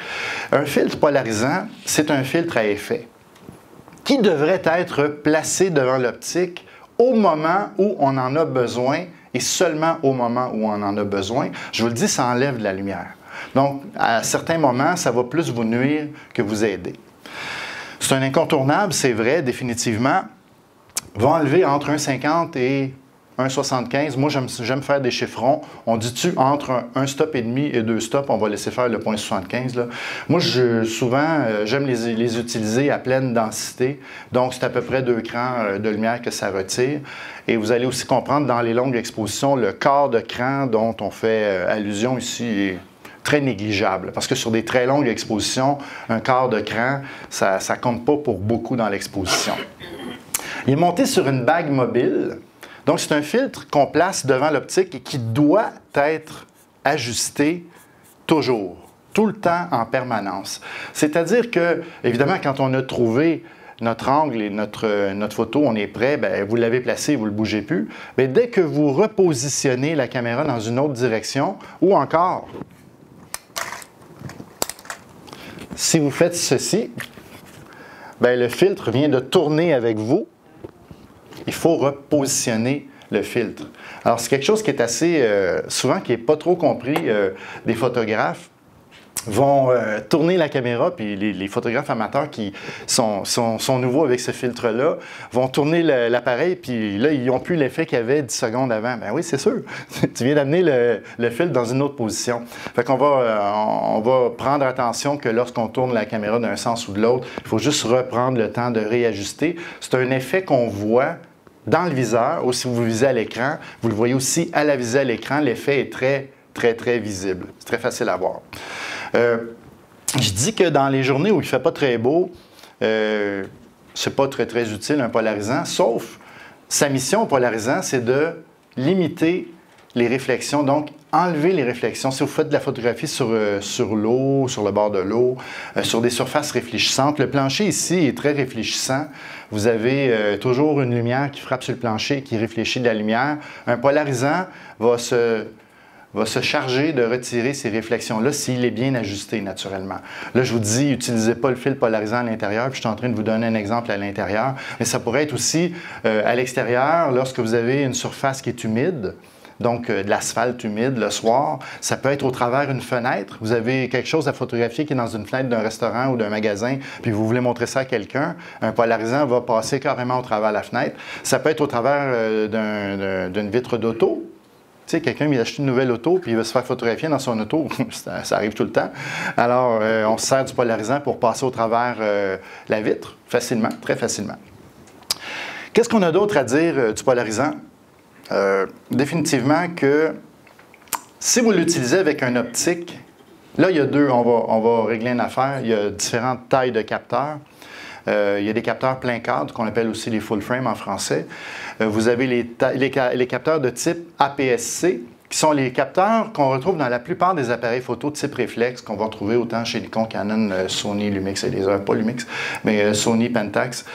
Un filtre polarisant, c'est un filtre à effet qui devrait être placé devant l'optique au moment où on en a besoin et seulement au moment où on en a besoin. Je vous le dis, ça enlève de la lumière. Donc, à certains moments, ça va plus vous nuire que vous aider. C'est un incontournable, c'est vrai, définitivement. Va enlever entre 1,50 et 1,75. Moi, j'aime faire des chiffrons. On dit-tu entre un stop et demi et 2 stops, on va laisser faire le 0,75. Là. Moi, souvent, j'aime les utiliser à pleine densité. Donc, c'est à peu près 2 crans de lumière que ça retire. Et vous allez aussi comprendre dans les longues expositions, le quart de cran dont on fait allusion ici est très négligeable. Parce que sur des très longues expositions, un quart de cran, ça ne compte pas pour beaucoup dans l'exposition. Il est monté sur une bague mobile. Donc, c'est un filtre qu'on place devant l'optique et qui doit être ajusté toujours, tout le temps, en permanence. C'est-à-dire que, évidemment, quand on a trouvé notre angle et notre photo, on est prêt, bien, vous l'avez placé, vous ne le bougez plus. Mais dès que vous repositionnez la caméra dans une autre direction, ou encore, si vous faites ceci, bien, le filtre vient de tourner avec vous. Il faut repositionner le filtre. Alors, c'est quelque chose qui est assez, souvent, qui n'est pas trop compris des photographes. Vont tourner la caméra, puis les photographes amateurs qui sont nouveaux avec ce filtre-là, vont tourner l'appareil, puis là, ils n'ont plus l'effet qu'il y avait 10 secondes avant. Ben oui, c'est sûr. Tu viens d'amener le filtre dans une autre position. Fait qu'on on va prendre attention que lorsqu'on tourne la caméra d'un sens ou de l'autre, il faut juste reprendre le temps de réajuster. C'est un effet qu'on voit dans le viseur, ou si vous visez à l'écran, vous le voyez aussi à la visée à l'écran, l'effet est très, très, très visible. C'est très facile à voir. Je dis que dans les journées où il ne fait pas très beau, c'est pas très, très utile un polarisant, sauf sa mission au polarisant, c'est de limiter les réflexions, donc enlever les réflexions. Si vous faites de la photographie sur l'eau, sur le bord de l'eau, sur des surfaces réfléchissantes, le plancher ici est très réfléchissant. Vous avez toujours une lumière qui frappe sur le plancher et qui réfléchit de la lumière. Un polarisant va se charger de retirer ces réflexions-là s'il est bien ajusté naturellement. Là, je vous dis, n'utilisez pas le fil polarisant à l'intérieur, puis je suis en train de vous donner un exemple à l'intérieur, mais ça pourrait être aussi à l'extérieur, lorsque vous avez une surface qui est humide, donc de l'asphalte humide le soir. Ça peut être au travers d'une fenêtre. Vous avez quelque chose à photographier qui est dans une fenêtre d'un restaurant ou d'un magasin, puis vous voulez montrer ça à quelqu'un. Un polarisant va passer carrément au travers de la fenêtre. Ça peut être au travers d'une vitre d'auto. Tu sais, quelqu'un vient d'acheter une nouvelle auto puis il veut se faire photographier dans son auto. Ça arrive tout le temps. Alors, on se sert du polarisant pour passer au travers la vitre facilement, très facilement. Qu'est-ce qu'on a d'autre à dire du polarisant? Définitivement que si vous l'utilisez avec un optique, là, il y a deux, on va régler une affaire. Il y a différentes tailles de capteurs. Il y a des capteurs plein cadre, qu'on appelle aussi les full frame en français. Vous avez les capteurs de type APS-C, qui sont les capteurs qu'on retrouve dans la plupart des appareils photo type réflexe, qu'on va retrouver autant chez Nikon, Canon, Sony, Lumix et Laser, pas Lumix, mais Sony, Pentax.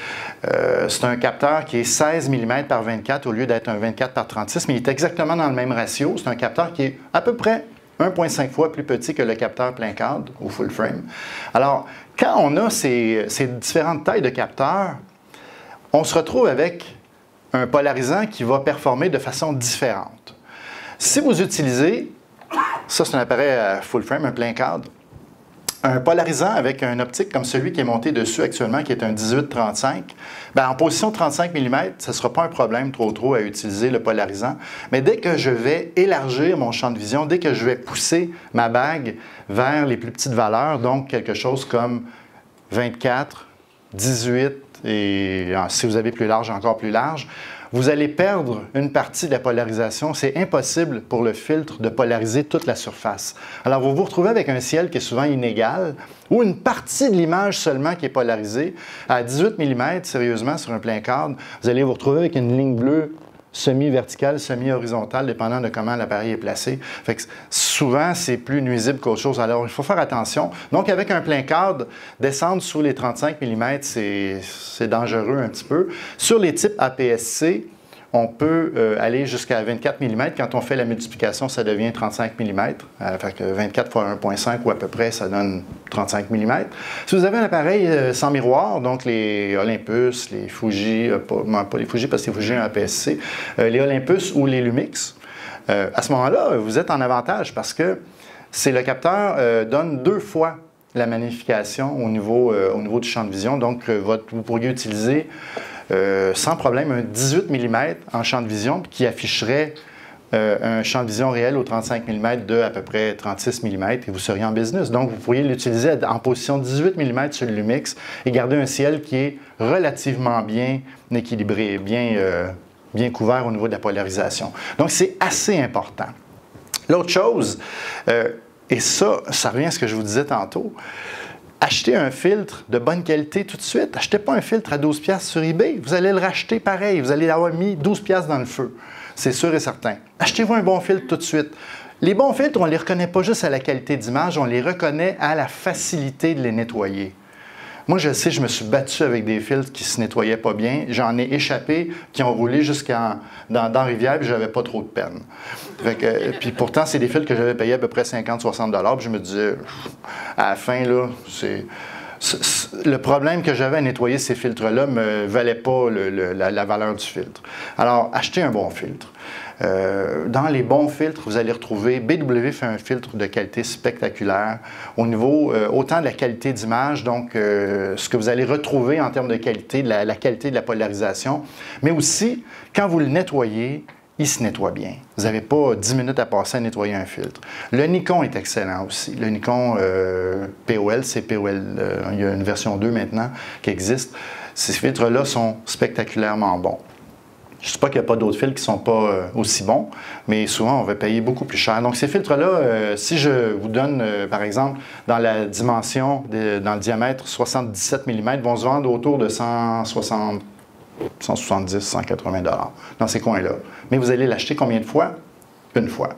C'est un capteur qui est 16 mm par 24 au lieu d'être un 24 par 36, mais il est exactement dans le même ratio. C'est un capteur qui est à peu près 1,5 fois plus petit que le capteur plein cadre au full frame. Alors, quand on a ces différentes tailles de capteurs, on se retrouve avec un polarisant qui va performer de façon différente. Si vous utilisez, ça c'est un appareil à full frame, un plein cadre, Un polarisant avec un optique comme celui qui est monté dessus actuellement, qui est un 18-35, bien, en position 35 mm, ce ne sera pas un problème trop à utiliser le polarisant. Mais dès que je vais élargir mon champ de vision, dès que je vais pousser ma bague vers les plus petites valeurs, donc quelque chose comme 24, 18 et si vous avez plus large, encore plus large, vous allez perdre une partie de la polarisation. C'est impossible pour le filtre de polariser toute la surface. Alors, vous vous retrouvez avec un ciel qui est souvent inégal ou une partie de l'image seulement qui est polarisée. À 18 mm, sérieusement, sur un plein cadre, vous allez vous retrouver avec une ligne bleue semi-verticale, semi-horizontale, dépendant de comment l'appareil est placé. Fait que souvent, c'est plus nuisible qu'autre chose. Alors, il faut faire attention. Donc, avec un plein cadre, descendre sous les 35 mm, c'est dangereux un petit peu. Sur les types APS-C, on peut aller jusqu'à 24 mm. Quand on fait la multiplication, ça devient 35 mm. Fait que 24 fois 1,5 ou à peu près, ça donne 35 mm. Si vous avez un appareil sans miroir, donc les Olympus, les Fuji, pas les Fuji parce que les Fuji ont un APS-C, les Olympus ou les Lumix, à ce moment-là, vous êtes en avantage parce que le capteur donne 2 fois la magnification au niveau du champ de vision. Donc, vous pourriez utiliser sans problème un 18 mm en champ de vision qui afficherait un champ de vision réel au 35 mm de à peu près 36 mm et vous seriez en business. Donc, vous pourriez l'utiliser en position 18 mm sur le Lumix et garder un ciel qui est relativement bien équilibré, bien couvert au niveau de la polarisation. Donc, c'est assez important. L'autre chose, et ça revient à ce que je vous disais tantôt, achetez un filtre de bonne qualité tout de suite. Achetez pas un filtre à 12$ sur eBay. Vous allez le racheter pareil. Vous allez avoir mis 12$ dans le feu. C'est sûr et certain. Achetez-vous un bon filtre tout de suite. Les bons filtres, on ne les reconnaît pas juste à la qualité d'image, on les reconnaît à la facilité de les nettoyer. Moi, je sais, je me suis battu avec des filtres qui ne se nettoyaient pas bien. J'en ai échappé, qui ont roulé dans Rivière, puis j'avais pas trop de peine. Puis pourtant, c'est des filtres que j'avais payés à peu près 50-60$, puis je me disais, à la fin, là, le problème que j'avais à nettoyer ces filtres-là ne me valait pas la valeur du filtre. Alors, achetez un bon filtre. Dans les bons filtres, vous allez retrouver, BW fait un filtre de qualité spectaculaire au niveau autant de la qualité d'image, donc ce que vous allez retrouver en termes de qualité, la qualité de la polarisation, mais aussi, quand vous le nettoyez, il se nettoie bien. Vous n'avez pas 10 minutes à passer à nettoyer un filtre. Le Nikon est excellent aussi. Le Nikon POL, c'est POL, il y a une version 2 maintenant qui existe. Ces filtres-là sont spectaculairement bons. Je ne dis pas qu'il n'y a pas d'autres filtres qui ne sont pas aussi bons, mais souvent, on va payer beaucoup plus cher. Donc, ces filtres-là, si je vous donne, par exemple, dans la dimension, dans le diamètre 77 mm, vont se vendre autour de 170, 180$ dans ces coins-là. Mais vous allez l'acheter combien de fois? Une fois.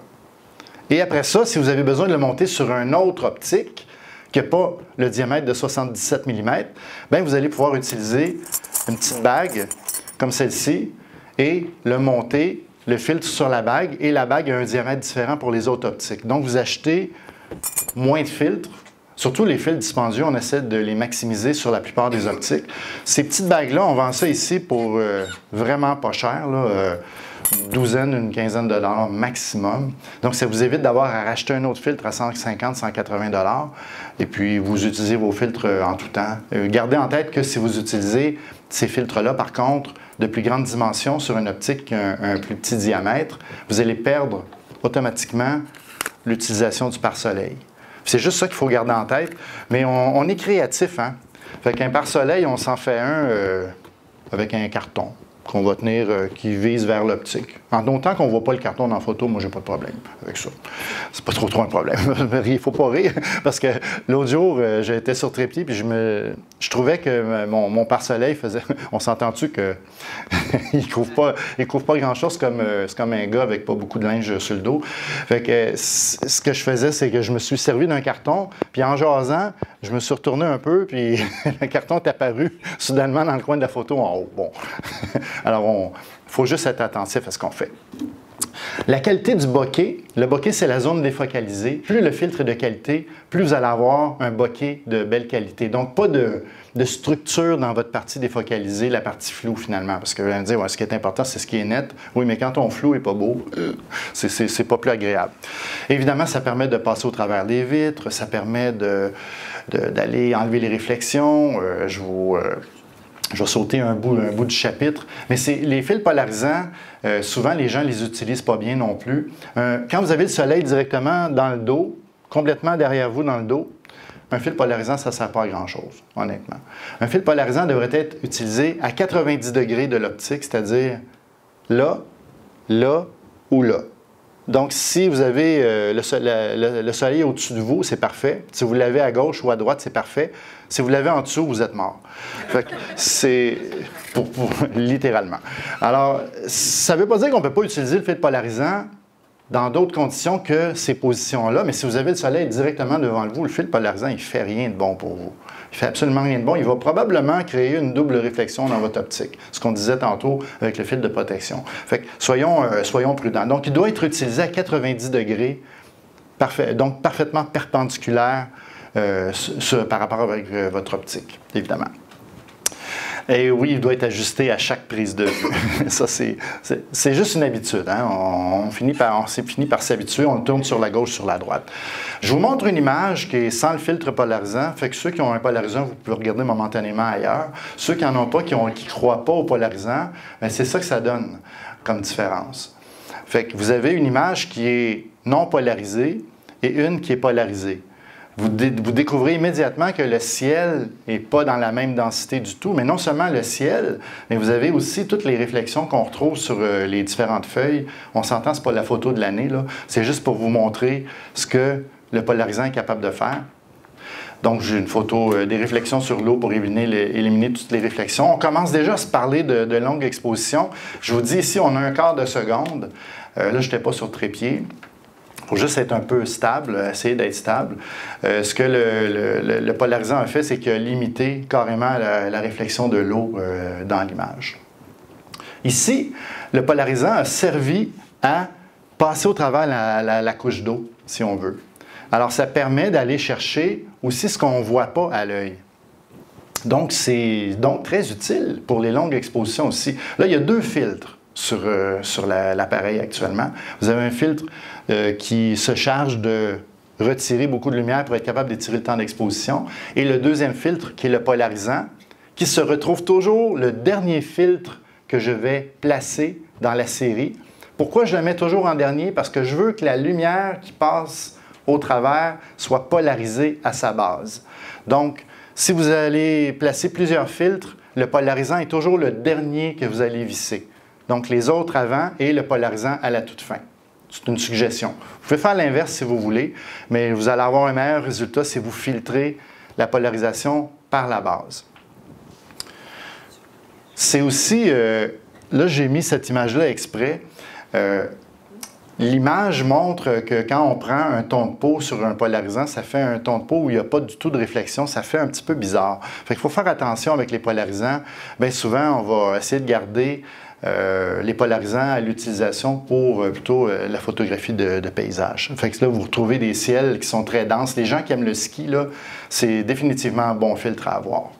Et après ça, si vous avez besoin de le monter sur un autre optique qui n'a pas le diamètre de 77 mm, bien, vous allez pouvoir utiliser une petite bague comme celle-ci et le monter, le filtre sur la bague, et la bague a un diamètre différent pour les autres optiques. Donc, vous achetez moins de filtres. Surtout les fils dispendieux, on essaie de les maximiser sur la plupart des optiques. Ces petites bagues-là, on vend ça ici pour vraiment pas cher, là, une douzaine, une quinzaine de dollars maximum. Donc, ça vous évite d'avoir à racheter un autre filtre à 150, 180$. Et puis, vous utilisez vos filtres en tout temps. Gardez en tête que si vous utilisez ces filtres-là, par contre, de plus grande dimension sur une optique un plus petit diamètre, vous allez perdre automatiquement l'utilisation du pare-soleil. C'est juste ça qu'il faut garder en tête. Mais on est créatif, hein? Fait qu'un pare-soleil, on s'en fait un avec un carton qu'on va tenir, qui vise vers l'optique. En longtemps qu'on ne voit pas le carton dans la photo, moi, j'ai pas de problème avec ça. C'est pas trop un problème. Il ne faut pas rire, parce que l'autre jour, j'étais sur trépied, puis je trouvais que mon pare-soleil faisait... On s'entend-tu qu'il ne couvre pas grand-chose, c'est comme un gars avec pas beaucoup de linge sur le dos. Fait que ce que je faisais, c'est que je me suis servi d'un carton, puis en jasant, je me suis retourné un peu, puis le carton est apparu soudainement dans le coin de la photo en haut. Bon. Alors, il faut juste être attentif à ce qu'on fait. La qualité du bokeh, le bokeh, c'est la zone défocalisée. Plus le filtre est de qualité, plus vous allez avoir un bokeh de belle qualité. Donc, pas de structure dans votre partie défocalisée, la partie floue finalement. Parce que vous allez me dire, ouais, ce qui est important, c'est ce qui est net. Oui, mais quand ton flou n'est pas beau, c'est pas plus agréable. Évidemment, ça permet de passer au travers des vitres, ça permet de d'aller enlever les réflexions. Je vais sauter un bout du chapitre. Mais les fils polarisants, souvent les gens ne les utilisent pas bien non plus. Quand vous avez le soleil directement dans le dos, complètement derrière vous dans le dos, un fil polarisant, ça ne sert pas à grand-chose, honnêtement. Un fil polarisant devrait être utilisé à 90 degrés de l'optique, c'est-à-dire là, là ou là. Donc, si vous avez le soleil au-dessus de vous, c'est parfait. Si vous l'avez à gauche ou à droite, c'est parfait. Si vous l'avez en dessous, vous êtes mort. Fait que c'est littéralement. Alors, ça ne veut pas dire qu'on ne peut pas utiliser le fil polarisant dans d'autres conditions que ces positions-là, mais si vous avez le soleil directement devant vous, le fil polarisant, il ne fait rien de bon pour vous. Il ne fait absolument rien de bon. Il va probablement créer une double réflexion dans votre optique, ce qu'on disait tantôt avec le fil de protection. Fait que soyons prudents. Donc, il doit être utilisé à 90 degrés, donc parfaitement perpendiculaire par rapport avec votre optique, évidemment. Et oui, il doit être ajusté à chaque prise de vue. Ça, c'est juste une habitude. Hein? On finit par s'habituer, on tourne sur la gauche, sur la droite. Je vous montre une image qui est sans le filtre polarisant. Fait que ceux qui ont un polarisant, vous pouvez regarder momentanément ailleurs. Ceux qui n'en ont pas, qui ne croient pas au polarisant, c'est ça que ça donne comme différence. Fait que vous avez une image qui est non polarisée et une qui est polarisée. Vous découvrez immédiatement que le ciel n'est pas dans la même densité du tout, mais non seulement le ciel, mais vous avez aussi toutes les réflexions qu'on retrouve sur les différentes feuilles. On s'entend, ce n'est pas la photo de l'année, c'est juste pour vous montrer ce que le polarisant est capable de faire. Donc, j'ai une photo des réflexions sur l'eau pour éliminer toutes les réflexions. On commence déjà à se parler de longue exposition. Je vous dis ici, on a un quart de seconde. Là, je n'étais pas sur trépied. Il faut juste être un peu stable, essayer d'être stable. Ce que le polarisant a fait, c'est qu'il a limité carrément la réflexion de l'eau dans l'image. Ici, le polarisant a servi à passer au travers la couche d'eau, si on veut. Alors, ça permet d'aller chercher aussi ce qu'on ne voit pas à l'œil. Donc, c'est très utile pour les longues expositions aussi. Là, il y a deux filtres sur l'appareil actuellement. Vous avez un filtre qui se charge de retirer beaucoup de lumière pour être capable d'étirer le temps d'exposition. Et le deuxième filtre, qui est le polarisant, qui se retrouve toujours le dernier filtre que je vais placer dans la série. Pourquoi je le mets toujours en dernier? Parce que je veux que la lumière qui passe au travers soit polarisée à sa base. Donc, si vous allez placer plusieurs filtres, le polarisant est toujours le dernier que vous allez visser. Donc, les autres avant et le polarisant à la toute fin. C'est une suggestion. Vous pouvez faire l'inverse si vous voulez, mais vous allez avoir un meilleur résultat si vous filtrez la polarisation par la base. C'est aussi, là j'ai mis cette image-là exprès, l'image montre que quand on prend un ton de peau sur un polarisant, ça fait un ton de peau où il n'y a pas du tout de réflexion, ça fait un petit peu bizarre. Fait qu'il faut faire attention avec les polarisants. Bien souvent, on va essayer de garder les polarisants à l'utilisation pour plutôt la photographie de paysage. Fait que là, vous retrouvez des ciels qui sont très denses. Les gens qui aiment le ski, là, c'est définitivement un bon filtre à avoir.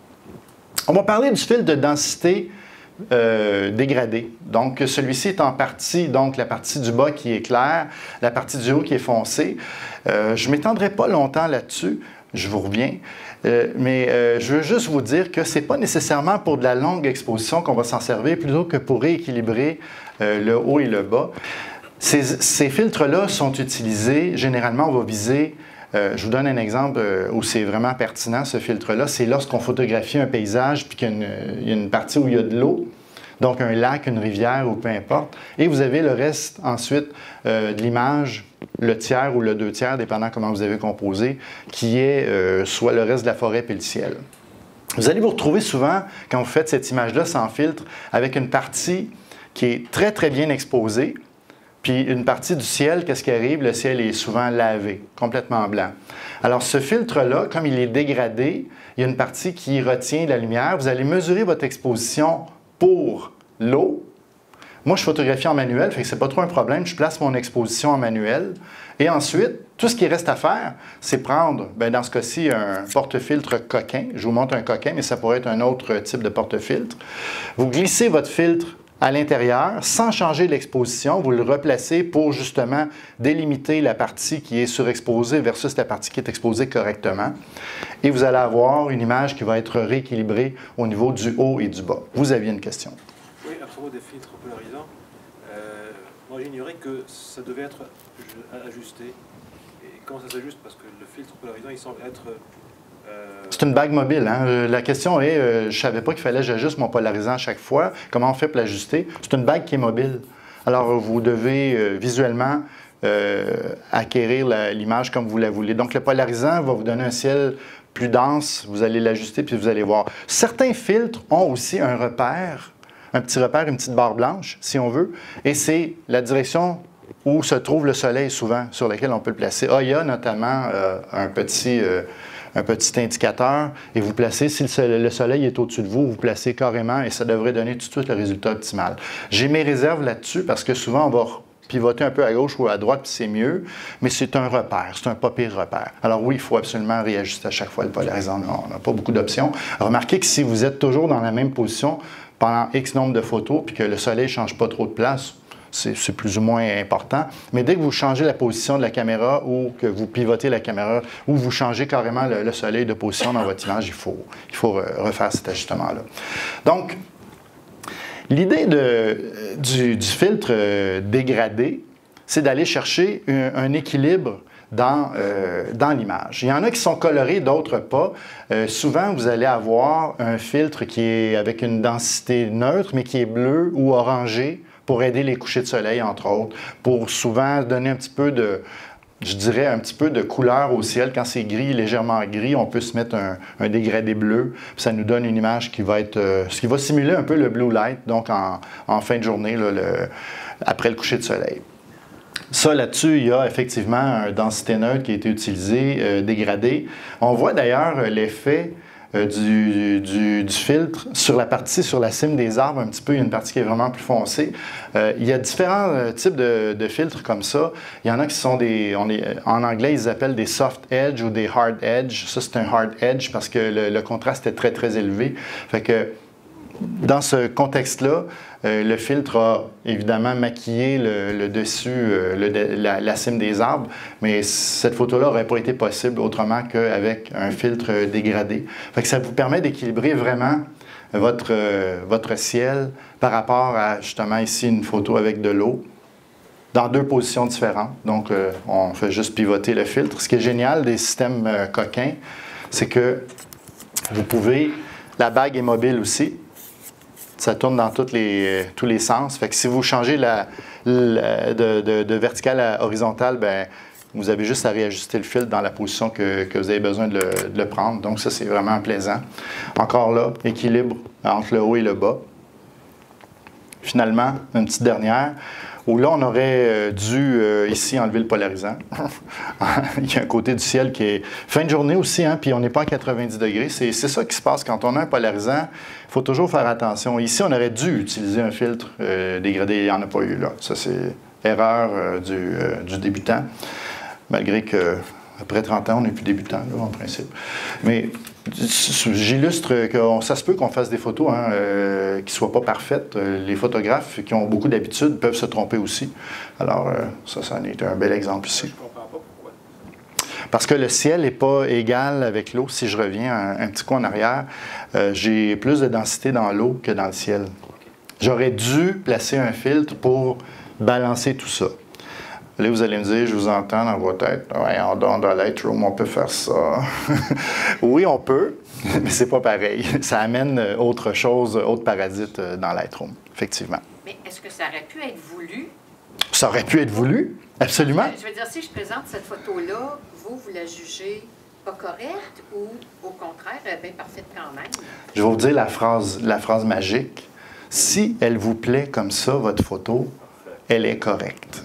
On va parler du filtre de densité dégradé. Donc, celui-ci est en partie, donc la partie du bas qui est claire, la partie du haut qui est foncée. Je ne m'étendrai pas longtemps là-dessus, je vous reviens. Je veux juste vous dire que ce n'est pas nécessairement pour de la longue exposition qu'on va s'en servir, plutôt que pour rééquilibrer le haut et le bas. Ces filtres-là sont utilisés, généralement, on va viser, je vous donne un exemple où c'est vraiment pertinent, ce filtre-là, c'est lorsqu'on photographie un paysage puis qu'il y a une partie où il y a de l'eau, donc un lac, une rivière ou peu importe, et vous avez le reste ensuite de l'image, le tiers ou le 2/3, dépendant comment vous avez composé, qui est soit le reste de la forêt puis le ciel. Vous allez vous retrouver souvent, quand vous faites cette image-là sans filtre, avec une partie qui est très, très bien exposée, puis une partie du ciel, qu'est-ce qui arrive? Le ciel est souvent lavé, complètement blanc. Alors, ce filtre-là, comme il est dégradé, il y a une partie qui retient la lumière. Vous allez mesurer votre exposition pour l'eau. Moi, je photographie en manuel, fait que c'est pas trop un problème. Je place mon exposition en manuel. Et ensuite, tout ce qui reste à faire, c'est prendre, bien, dans ce cas-ci, un porte-filtre coquin. Je vous montre un coquin, mais ça pourrait être un autre type de porte-filtre. Vous glissez votre filtre à l'intérieur, sans changer l'exposition, vous le replacez pour justement délimiter la partie qui est surexposée versus la partie qui est exposée correctement. Et vous allez avoir une image qui va être rééquilibrée au niveau du haut et du bas. Vous aviez une question? Oui, à propos des filtres polarisants, moi j'ignorais que ça devait être ajusté. Et comment ça s'ajuste? Parce que le filtre polarisant, il semble être... C'est une bague mobile. Hein? La question est, je ne savais pas qu'il fallait que j'ajuste mon polarisant à chaque fois. Comment on fait pour l'ajuster? C'est une bague qui est mobile. Alors, vous devez visuellement acquérir l'image comme vous la voulez. Donc, le polarisant va vous donner un ciel plus dense. Vous allez l'ajuster, puis vous allez voir. Certains filtres ont aussi un repère, un petit repère, une petite barre blanche, si on veut. Et c'est la direction où se trouve le soleil, souvent, sur laquelle on peut le placer. Il y a notamment un petit indicateur et vous placez, si le soleil est au-dessus de vous, vous placez carrément et ça devrait donner tout de suite le résultat optimal. J'ai mes réserves là-dessus parce que souvent on va pivoter un peu à gauche ou à droite puis c'est mieux, mais c'est un repère, c'est un pas pire repère. Alors oui, il faut absolument réajuster à chaque fois le polarisant, on n'a pas beaucoup d'options. Remarquez que si vous êtes toujours dans la même position pendant X nombre de photos puis que le soleil ne change pas trop de place, c'est plus ou moins important. Mais dès que vous changez la position de la caméra ou que vous pivotez la caméra ou vous changez carrément le soleil de position dans votre image, il faut refaire cet ajustement-là. Donc, l'idée du filtre dégradé, c'est d'aller chercher un équilibre dans l'image. Il y en a qui sont colorés, d'autres pas. Souvent, vous allez avoir un filtre qui est avec une densité neutre, mais qui est bleu ou orangé, pour aider les couchers de soleil, entre autres, pour souvent donner un petit peu de, je dirais, un petit peu de couleur au ciel. Quand c'est gris, légèrement gris, on peut se mettre un dégradé bleu. Ça nous donne une image qui va être, ce qui va simuler un peu le blue light, donc en fin de journée, là, après le coucher de soleil. Ça, là-dessus, il y a effectivement une densité neutre qui a été utilisée, dégradée. On voit d'ailleurs l'effet du filtre sur la cime des arbres un petit peu. Il y a une partie qui est vraiment plus foncée. Il y a différents types de filtres comme ça. Il y en a qui sont en anglais, ils appellent des soft edge ou des hard edge. Ça, c'est un hard edge parce que le contraste est très, très élevé. Fait que dans ce contexte-là, le filtre a évidemment maquillé le dessus, la cime des arbres, mais cette photo-là n'aurait pas été possible autrement qu'avec un filtre dégradé. Fait que ça vous permet d'équilibrer vraiment votre ciel par rapport à, justement, ici, une photo avec de l'eau, dans deux positions différentes. Donc, on fait juste pivoter le filtre. Ce qui est génial des systèmes coquins, c'est que vous pouvez... La bague est mobile aussi. Ça tourne dans tous les sens. Fait que si vous changez de verticale à horizontale, bien, vous avez juste à réajuster le filtre dans la position que vous avez besoin de le prendre. Donc ça, c'est vraiment plaisant. Encore là, équilibre entre le haut et le bas. Finalement, une petite dernière, où là, on aurait dû ici enlever le polarisant. Il y a un côté du ciel qui est fin de journée aussi, hein, puis on n'est pas à 90 degrés. C'est ça qui se passe quand on a un polarisant. Il faut toujours faire attention. Ici, on aurait dû utiliser un filtre dégradé. Il n'y en a pas eu là. Ça, c'est erreur du débutant. Malgré que après 30 ans, on n'est plus débutant, là, en principe. Mais j'illustre que ça se peut qu'on fasse des photos qui ne soient pas parfaites. Les photographes qui ont beaucoup d'habitude peuvent se tromper aussi. Alors, ça en est un bel exemple ici. Je ne comprends pas pourquoi. Parce que le ciel n'est pas égal avec l'eau. Si je reviens un petit coup en arrière, j'ai plus de densité dans l'eau que dans le ciel. J'aurais dû placer un filtre pour balancer tout ça. Là, vous allez me dire, je vous entends dans vos têtes. Ouais, dans Lightroom, on peut faire ça. Oui, on peut, mais c'est pas pareil. Ça amène autre chose, autre parasite dans Lightroom, effectivement. Mais est-ce que ça aurait pu être voulu? Ça aurait pu être voulu, absolument. Je veux dire, si je présente cette photo-là, vous la jugez pas correcte ou, au contraire, bien parfaite quand même? Je vais vous dire la phrase magique. Si elle vous plaît comme ça, votre photo, elle est correcte.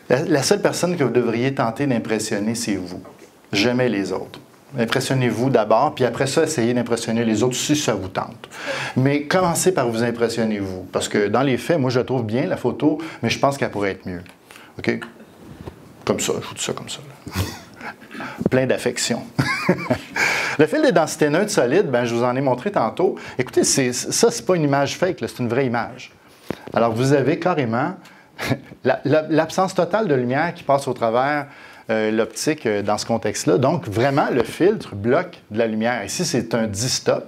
La seule personne que vous devriez tenter d'impressionner, c'est vous. Jamais les autres. Impressionnez-vous d'abord, puis après ça, essayez d'impressionner les autres si ça vous tente. Mais commencez par vous impressionner vous. Parce que dans les faits, moi, je trouve bien la photo, mais je pense qu'elle pourrait être mieux. OK? Comme ça, je vous dis ça comme ça. Là. plein d'affection. Le fil de densité neutre solide, ben, je vous en ai montré tantôt. Écoutez, ça, c'est pas une image fake, c'est une vraie image. Alors, vous avez carrément l'absence totale de lumière qui passe au travers l'optique dans ce contexte-là. Donc, vraiment, le filtre bloque de la lumière. Ici, c'est un 10 stops.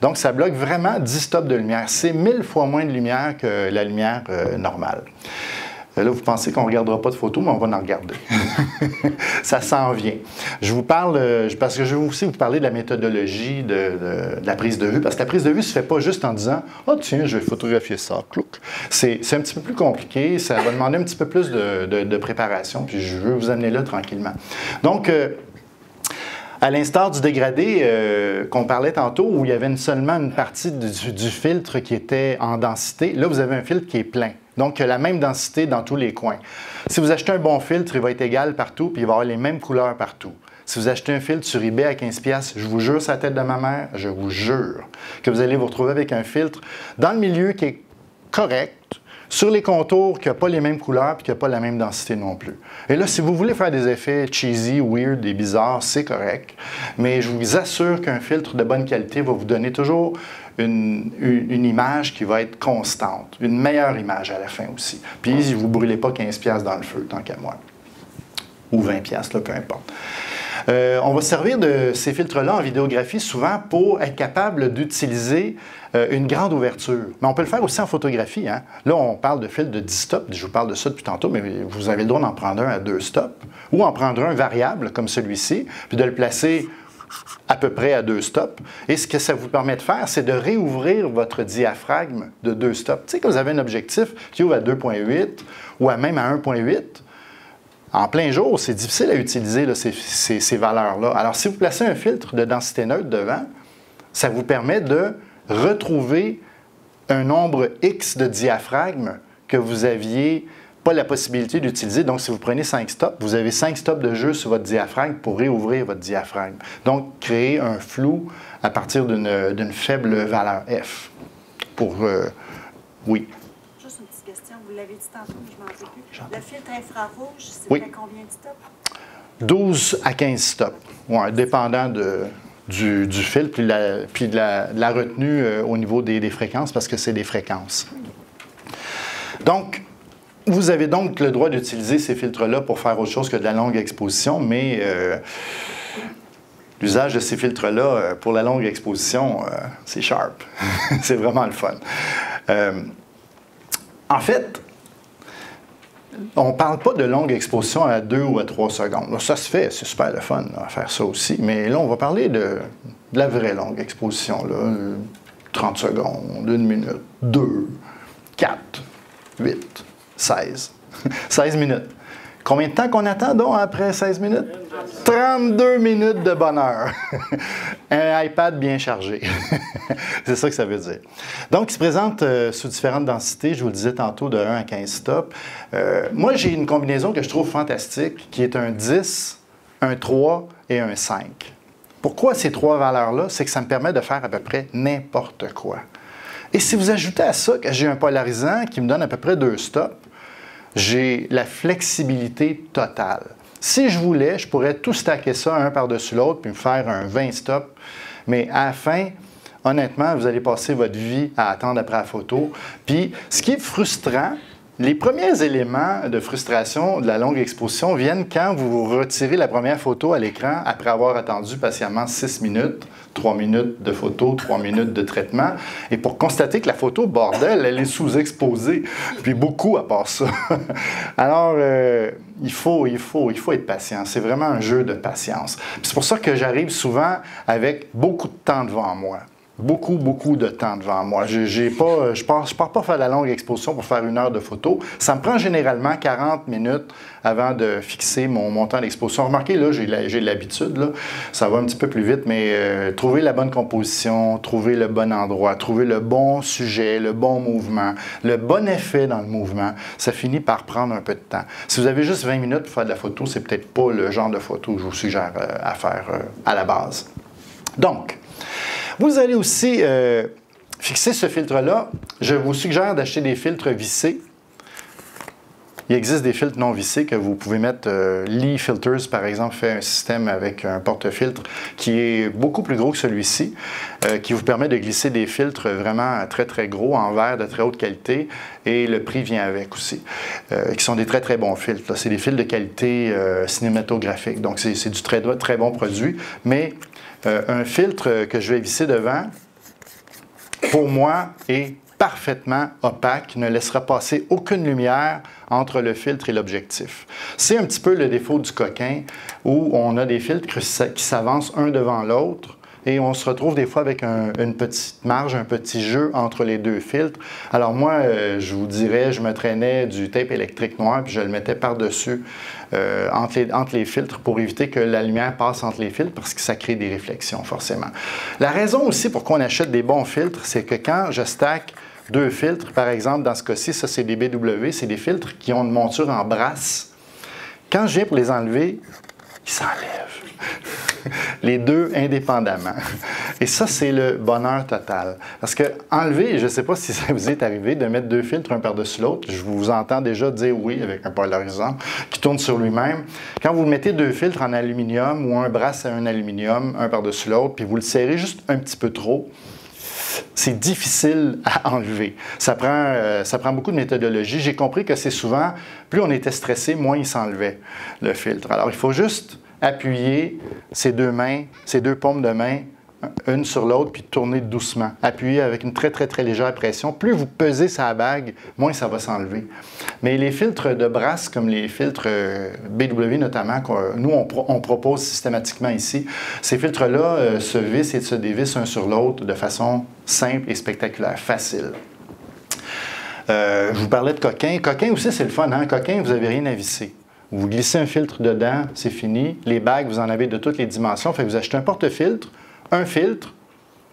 Donc, ça bloque vraiment 10 stops de lumière. C'est 1000 fois moins de lumière que la lumière normale. Là, vous pensez qu'on ne regardera pas de photos, mais on va en regarder. Ça s'en vient. Je vous parle, parce que je vais aussi vous parler de la méthodologie de la prise de vue, parce que la prise de vue ne se fait pas juste en disant « Ah, tiens, je vais photographier ça. » C'est un petit peu plus compliqué, ça va demander un petit peu plus de préparation, puis je veux vous amener là tranquillement. Donc, à l'instar du dégradé qu'on parlait tantôt, où il y avait seulement une partie du filtre qui était en densité, là, vous avez un filtre qui est plein. Donc, la même densité dans tous les coins. Si vous achetez un bon filtre, il va être égal partout, puis il va avoir les mêmes couleurs partout. Si vous achetez un filtre sur eBay à 15$, je vous jure, c'est la tête de ma mère, je vous jure que vous allez vous retrouver avec un filtre dans le milieu qui est correct, sur les contours qui n'a pas les mêmes couleurs et qui n'a pas la même densité non plus. Et là, si vous voulez faire des effets cheesy, weird et bizarres, c'est correct. Mais je vous assure qu'un filtre de bonne qualité va vous donner toujours une image qui va être constante. Une meilleure image à la fin aussi. Puis, vous ne brûlez pas 15$ dans le feu, tant qu'à moi. Ou 20$, là, peu importe. On va servir de ces filtres-là en vidéographie souvent pour être capable d'utiliser une grande ouverture. Mais on peut le faire aussi en photographie. Hein? Là, on parle de filtre de 10 stops. Je vous parle de ça depuis tantôt, mais vous avez le droit d'en prendre un à 2 stops ou en prendre un variable comme celui-ci, puis de le placer à peu près à 2 stops. Et ce que ça vous permet de faire, c'est de réouvrir votre diaphragme de 2 stops. Tu sais, quand vous avez un objectif qui ouvre à 2.8 ou même à 1.8, en plein jour, c'est difficile à utiliser là, ces valeurs-là. Alors, si vous placez un filtre de densité neutre devant, ça vous permet de retrouver un nombre X de diaphragmes que vous n'aviez pas la possibilité d'utiliser. Donc, si vous prenez 5 stops, vous avez 5 stops de jeu sur votre diaphragme pour réouvrir votre diaphragme. Donc, créer un flou à partir d'une faible valeur F. Oui. Juste une petite question. Vous l'avez dit tantôt, mais je ne m'en rappelle plus. Le filtre infrarouge, c'est oui. à combien de stops? 12 à 15 stops, ouais, dépendant du fil puis de la retenue au niveau des fréquences, parce que c'est des fréquences. Donc, vous avez donc le droit d'utiliser ces filtres-là pour faire autre chose que de la longue exposition, mais l'usage de ces filtres-là pour la longue exposition, c'est sharp. C'est vraiment le fun. En fait, on ne parle pas de longue exposition à 2 ou à 3 secondes. Là, ça se fait, c'est super le fun là, à faire ça aussi. Mais là, on va parler de la vraie longue exposition. Là, 30 secondes, 1 minute, 2, 4, 8, 16. 16 minutes. Combien de temps qu'on attend donc après 16 minutes? 32 minutes de bonheur. Un iPad bien chargé. C'est ça que ça veut dire. Donc, il se présente sous différentes densités. Je vous le disais tantôt, de 1 à 15 stops. Moi, j'ai une combinaison que je trouve fantastique, qui est un 10, un 3 et un 5. Pourquoi ces 3 valeurs-là? C'est que ça me permet de faire à peu près n'importe quoi. Et si vous ajoutez à ça que j'ai un polarisant qui me donne à peu près 2 stops, j'ai la flexibilité totale. Si je voulais, je pourrais tout stacker ça un par-dessus l'autre puis me faire un 20 stops. Mais à la fin, honnêtement, vous allez passer votre vie à attendre après la photo. Puis, ce qui est frustrant, les premiers éléments de frustration de la longue exposition viennent quand vous retirez la première photo à l'écran après avoir attendu patiemment 6 minutes, 3 minutes de photo, 3 minutes de traitement, et pour constater que la photo, bordel, elle est sous-exposée, puis beaucoup à part ça. Alors, il faut être patient. C'est vraiment un jeu de patience. C'est pour ça que j'arrive souvent avec beaucoup de temps devant moi. Beaucoup de temps devant moi. Je pars pas faire la longue exposition pour faire 1 heure de photo. Ça me prend généralement 40 minutes avant de fixer mon temps d'exposition. Remarquez, là, j'ai l'habitude, là, ça va un petit peu plus vite, mais trouver la bonne composition, trouver le bon endroit, trouver le bon sujet, le bon mouvement, le bon effet dans le mouvement, ça finit par prendre un peu de temps. Si vous avez juste 20 minutes pour faire de la photo, c'est peut-être pas le genre de photo que je vous suggère à faire à la base. Donc, vous allez aussi fixer ce filtre-là. Je vous suggère d'acheter des filtres vissés. Il existe des filtres non vissés que vous pouvez mettre. Lee Filters, par exemple, fait un système avec un porte-filtre qui est beaucoup plus gros que celui-ci, qui vous permet de glisser des filtres vraiment très, très gros, en verre de très haute qualité, et le prix vient avec aussi, qui sont des très, très bons filtres. C'est des filtres de qualité cinématographique, donc c'est du très, très bon produit, mais un filtre que je vais visser devant, pour moi, est parfaitement opaque, ne laissera passer aucune lumière entre le filtre et l'objectif. C'est un petit peu le défaut du coquin où on a des filtres qui s'avancent un devant l'autre et on se retrouve des fois avec une petite marge, un petit jeu entre les deux filtres. Alors moi, je vous dirais, je me traînais du tape électrique noir puis je le mettais par-dessus entre les filtres pour éviter que la lumière passe entre les filtres parce que ça crée des réflexions forcément. La raison aussi pourquoi on achète des bons filtres, c'est que quand je stack deux filtres, par exemple, dans ce cas-ci, ça c'est des BW, c'est des filtres qui ont une monture en brasse. Quand je viens pour les enlever, ils s'enlèvent. Les deux indépendamment. Et ça, c'est le bonheur total. Parce que enlever, je ne sais pas si ça vous est arrivé de mettre deux filtres un par-dessus l'autre. Je vous entends déjà dire oui avec un polarisant qui tourne sur lui-même. Quand vous mettez deux filtres en aluminium ou un brasse à un aluminium, un par-dessus l'autre, puis vous le serrez juste un petit peu trop, c'est difficile à enlever. Ça prend beaucoup de méthodologie. J'ai compris que c'est souvent, plus on était stressé, moins il s'enlevait, le filtre. Alors, il faut juste appuyer ses deux mains, ses deux paumes de main, une sur l'autre, puis tourner doucement. Appuyer avec une très, très, très légère pression. Plus vous pesez sa bague, moins ça va s'enlever. Mais les filtres de brasse, comme les filtres BW notamment, nous, on propose systématiquement ici, ces filtres-là se vissent et se dévissent un sur l'autre de façon simple et spectaculaire, facile. Je vous parlais de coquin. Coquin aussi, c'est le fun, hein? Coquin, vous n'avez rien à visser. Vous glissez un filtre dedans, c'est fini. Les bagues, vous en avez de toutes les dimensions. Fait que vous achetez un porte-filtre, un filtre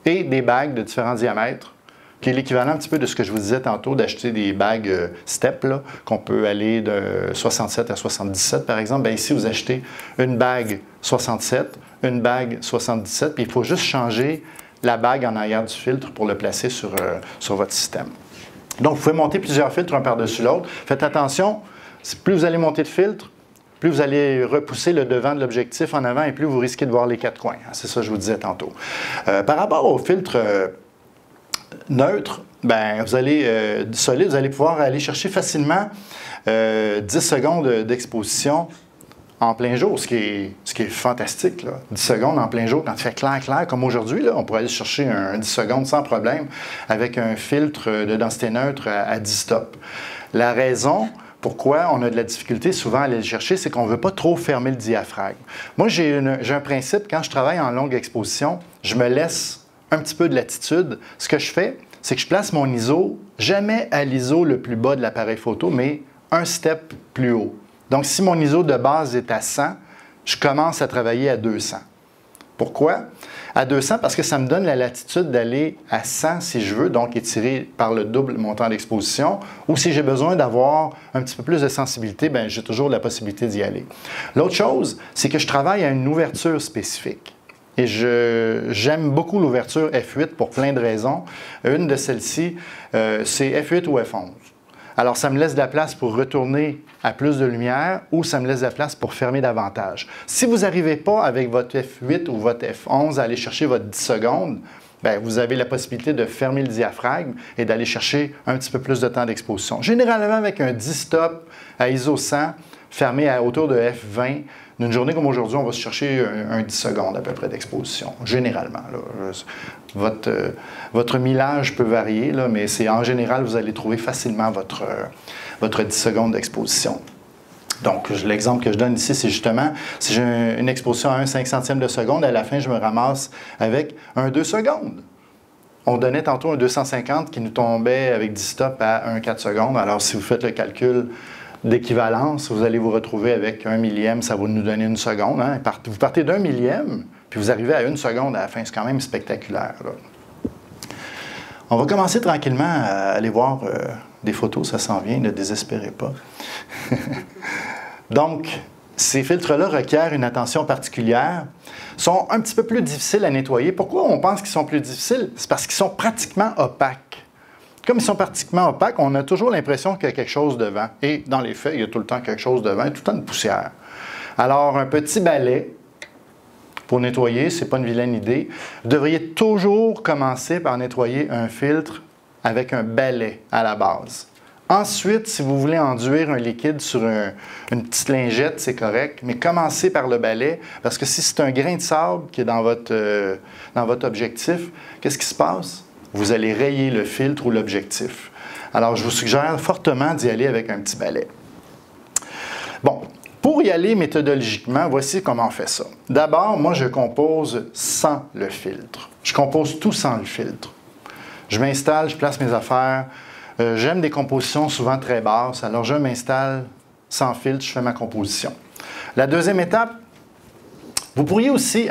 et des bagues de différents diamètres, qui est l'équivalent un petit peu de ce que je vous disais tantôt, d'acheter des bagues step, qu'on peut aller de 67 à 77 par exemple. Bien, ici, vous achetez une bague 67, une bague 77, puis il faut juste changer la bague en arrière du filtre pour le placer sur votre système. Donc, vous pouvez monter plusieurs filtres un par-dessus l'autre. Faites attention, plus vous allez monter de filtre, plus vous allez repousser le devant de l'objectif en avant et plus vous risquez de voir les quatre coins. C'est ça que je vous disais tantôt. Par rapport au filtre neutre, ben, vous allez solide, vous allez pouvoir aller chercher facilement 10 secondes d'exposition en plein jour, ce qui est fantastique, là. 10 secondes en plein jour, quand il fait clair, comme aujourd'hui, là, on pourrait aller chercher un 10 secondes sans problème avec un filtre de densité neutre à 10 stops. La raison pourquoi on a de la difficulté souvent à aller le chercher, c'est qu'on ne veut pas trop fermer le diaphragme. Moi, j'ai un principe, quand je travaille en longue exposition, je me laisse un petit peu de latitude. Ce que je fais, c'est que je place mon ISO jamais à l'ISO le plus bas de l'appareil photo, mais un step plus haut. Donc, si mon ISO de base est à 100, je commence à travailler à 200. Pourquoi? À 200, parce que ça me donne la latitude d'aller à 100 si je veux, donc étirer par le double mon temps d'exposition, ou si j'ai besoin d'avoir un petit peu plus de sensibilité, bien, j'ai toujours la possibilité d'y aller. L'autre chose, c'est que je travaille à une ouverture spécifique. Et j'aime beaucoup l'ouverture F8 pour plein de raisons. Une de celles-ci, c'est F8 ou F11. Alors, ça me laisse de la place pour retourner à plus de lumière ou ça me laisse de la place pour fermer davantage. Si vous n'arrivez pas avec votre F8 ou votre F11 à aller chercher votre 10 secondes, bien, vous avez la possibilité de fermer le diaphragme et d'aller chercher un petit peu plus de temps d'exposition. Généralement, avec un 10 stop à ISO 100, fermé à hauteur de F20, d'une journée comme aujourd'hui, on va se chercher un 10 secondes à peu près d'exposition, généralement. Là. Votre millage peut varier, là, mais en général, vous allez trouver facilement votre 10 secondes d'exposition. Donc, l'exemple que je donne ici, c'est justement, si j'ai une exposition à 1/500e de seconde, à la fin, je me ramasse avec un 2 secondes. On donnait tantôt un 250 qui nous tombait avec 10 stops à 1/4 secondes. Alors, si vous faites le calcul d'équivalence, vous allez vous retrouver avec 1 millième, ça va nous donner 1 seconde. Hein? Vous partez d'1 millième, puis vous arrivez à 1 seconde à la fin. C'est quand même spectaculaire, là. On va commencer tranquillement à aller voir des photos, ça s'en vient, ne désespérez pas. Donc, ces filtres-là requièrent une attention particulière, sont un petit peu plus difficiles à nettoyer. Pourquoi on pense qu'ils sont plus difficiles? C'est parce qu'ils sont pratiquement opaques. Comme ils sont pratiquement opaques, on a toujours l'impression qu'il y a quelque chose devant. Et dans les faits, il y a tout le temps quelque chose devant, tout le temps de poussière. Alors, un petit balai pour nettoyer, ce n'est pas une vilaine idée. Vous devriez toujours commencer par nettoyer un filtre avec un balai à la base. Ensuite, si vous voulez enduire un liquide sur une petite lingette, c'est correct, mais commencez par le balai, parce que si c'est un grain de sable qui est dans votre objectif, qu'est-ce qui se passe? Vous allez rayer le filtre ou l'objectif. Alors, je vous suggère fortement d'y aller avec un petit balai. Bon, pour y aller méthodologiquement, voici comment on fait ça. D'abord, moi, je compose sans le filtre. Je compose tout sans le filtre. Je m'installe, je place mes affaires. J'aime des compositions souvent très basses, alors je m'installe sans filtre, je fais ma composition. La deuxième étape, vous pourriez aussi,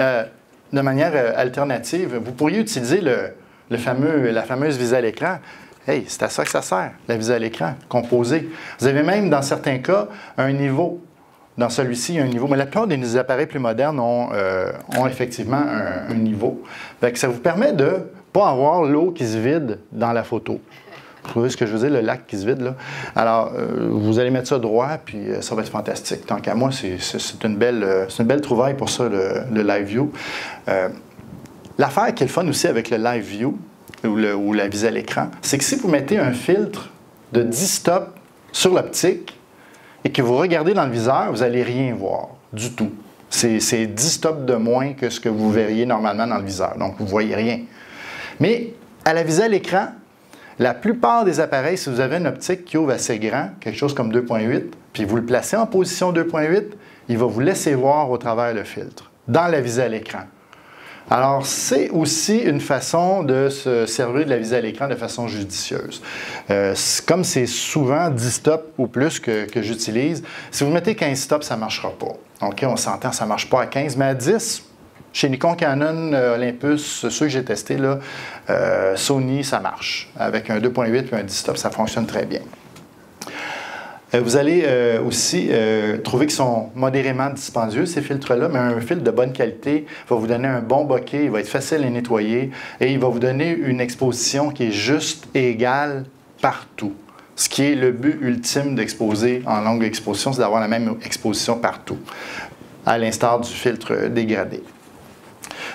de manière alternative, vous pourriez utiliser la fameuse visée à l'écran. Hey, c'est à ça que ça sert, la visée à l'écran, composer. Vous avez même, dans certains cas, un niveau. Dans celui-ci, il y a un niveau. Mais la plupart des appareils plus modernes ont effectivement un niveau. Fait que ça vous permet de ne pas avoir l'eau qui se vide dans la photo. Vous voyez ce que je veux dire, le lac qui se vide, là? Alors, vous allez mettre ça droit, puis ça va être fantastique. Tant qu'à moi, c'est une belle trouvaille pour ça, le Live View. L'affaire qui est le fun aussi avec le Live View, ou la visée à l'écran, c'est que si vous mettez un filtre de 10 stops sur l'optique et que vous regardez dans le viseur, vous n'allez rien voir du tout. C'est 10 stops de moins que ce que vous verriez normalement dans le viseur. Donc, vous ne voyez rien. Mais à la visée à l'écran, la plupart des appareils, si vous avez une optique qui ouvre assez grand, quelque chose comme 2.8, puis vous le placez en position 2.8, il va vous laisser voir au travers le filtre, dans la visée à l'écran. Alors, c'est aussi une façon de se servir de la visée à l'écran de façon judicieuse. Comme c'est souvent 10 stops ou plus que j'utilise, si vous mettez 15 stops, ça ne marchera pas. OK, on s'entend, ça ne marche pas à 15, mais à 10, chez Nikon, Canon, Olympus, ceux que j'ai testés, là, Sony, ça marche. Avec un 2.8 et un 10 stop, ça fonctionne très bien. Vous allez aussi trouver qu'ils sont modérément dispendieux, ces filtres-là, mais un filtre de bonne qualité va vous donner un bon bokeh, il va être facile à nettoyer et il va vous donner une exposition qui est juste et égale partout. Ce qui est le but ultime d'exposer en longue exposition, c'est d'avoir la même exposition partout, à l'instar du filtre dégradé.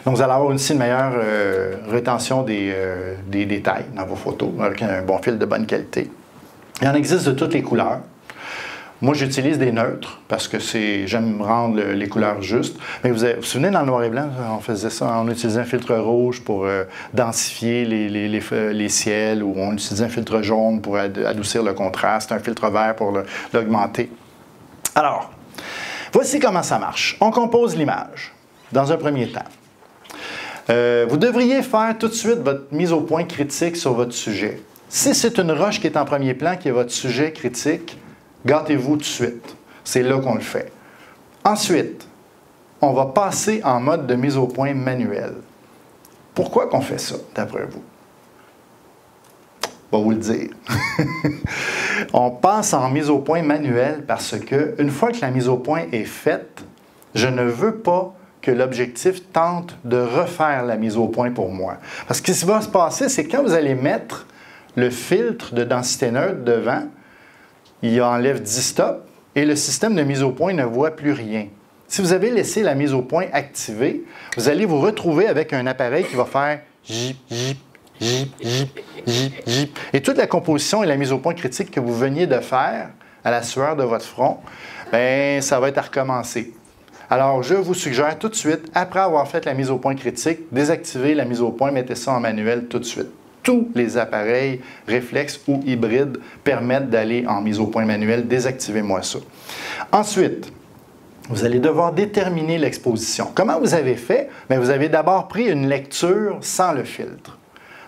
Donc, vous allez avoir aussi une meilleure rétention des détails dans vos photos avec un bon filtre de bonne qualité. Il en existe de toutes les couleurs. Moi, j'utilise des neutres parce que j'aime rendre les couleurs justes. Mais vous vous souvenez, dans le noir et blanc, on faisait ça, on utilisait un filtre rouge pour densifier les ciels, ou on utilisait un filtre jaune pour adoucir le contraste, un filtre vert pour l'augmenter. Alors, voici comment ça marche. On compose l'image dans un premier temps. Vous devriez faire tout de suite votre mise au point critique sur votre sujet. Si c'est une roche qui est en premier plan, qui est votre sujet critique, gâtez-vous tout de suite. C'est là qu'on le fait. Ensuite, on va passer en mode de mise au point manuel. Pourquoi qu'on fait ça, d'après vous? Je vais vous le dire. On passe en mise au point manuel parce que, une fois que la mise au point est faite, je ne veux pas que l'objectif tente de refaire la mise au point pour moi. Parce que ce qui va se passer, c'est que quand vous allez mettre le filtre de densité neutre devant, il enlève 10 stops et le système de mise au point ne voit plus rien. Si vous avez laissé la mise au point activée, vous allez vous retrouver avec un appareil qui va faire jip, jip, jip, jip, jip, jip. Et toute la composition et la mise au point critique que vous veniez de faire à la sueur de votre front, bien, ça va être à recommencer. Alors, je vous suggère tout de suite, après avoir fait la mise au point critique, désactivez la mise au point, mettez ça en manuel tout de suite. Tous les appareils réflexes ou hybrides permettent d'aller en mise au point manuel. Désactivez-moi ça. Ensuite, vous allez devoir déterminer l'exposition. Comment vous avez fait? Bien, vous avez d'abord pris une lecture sans le filtre.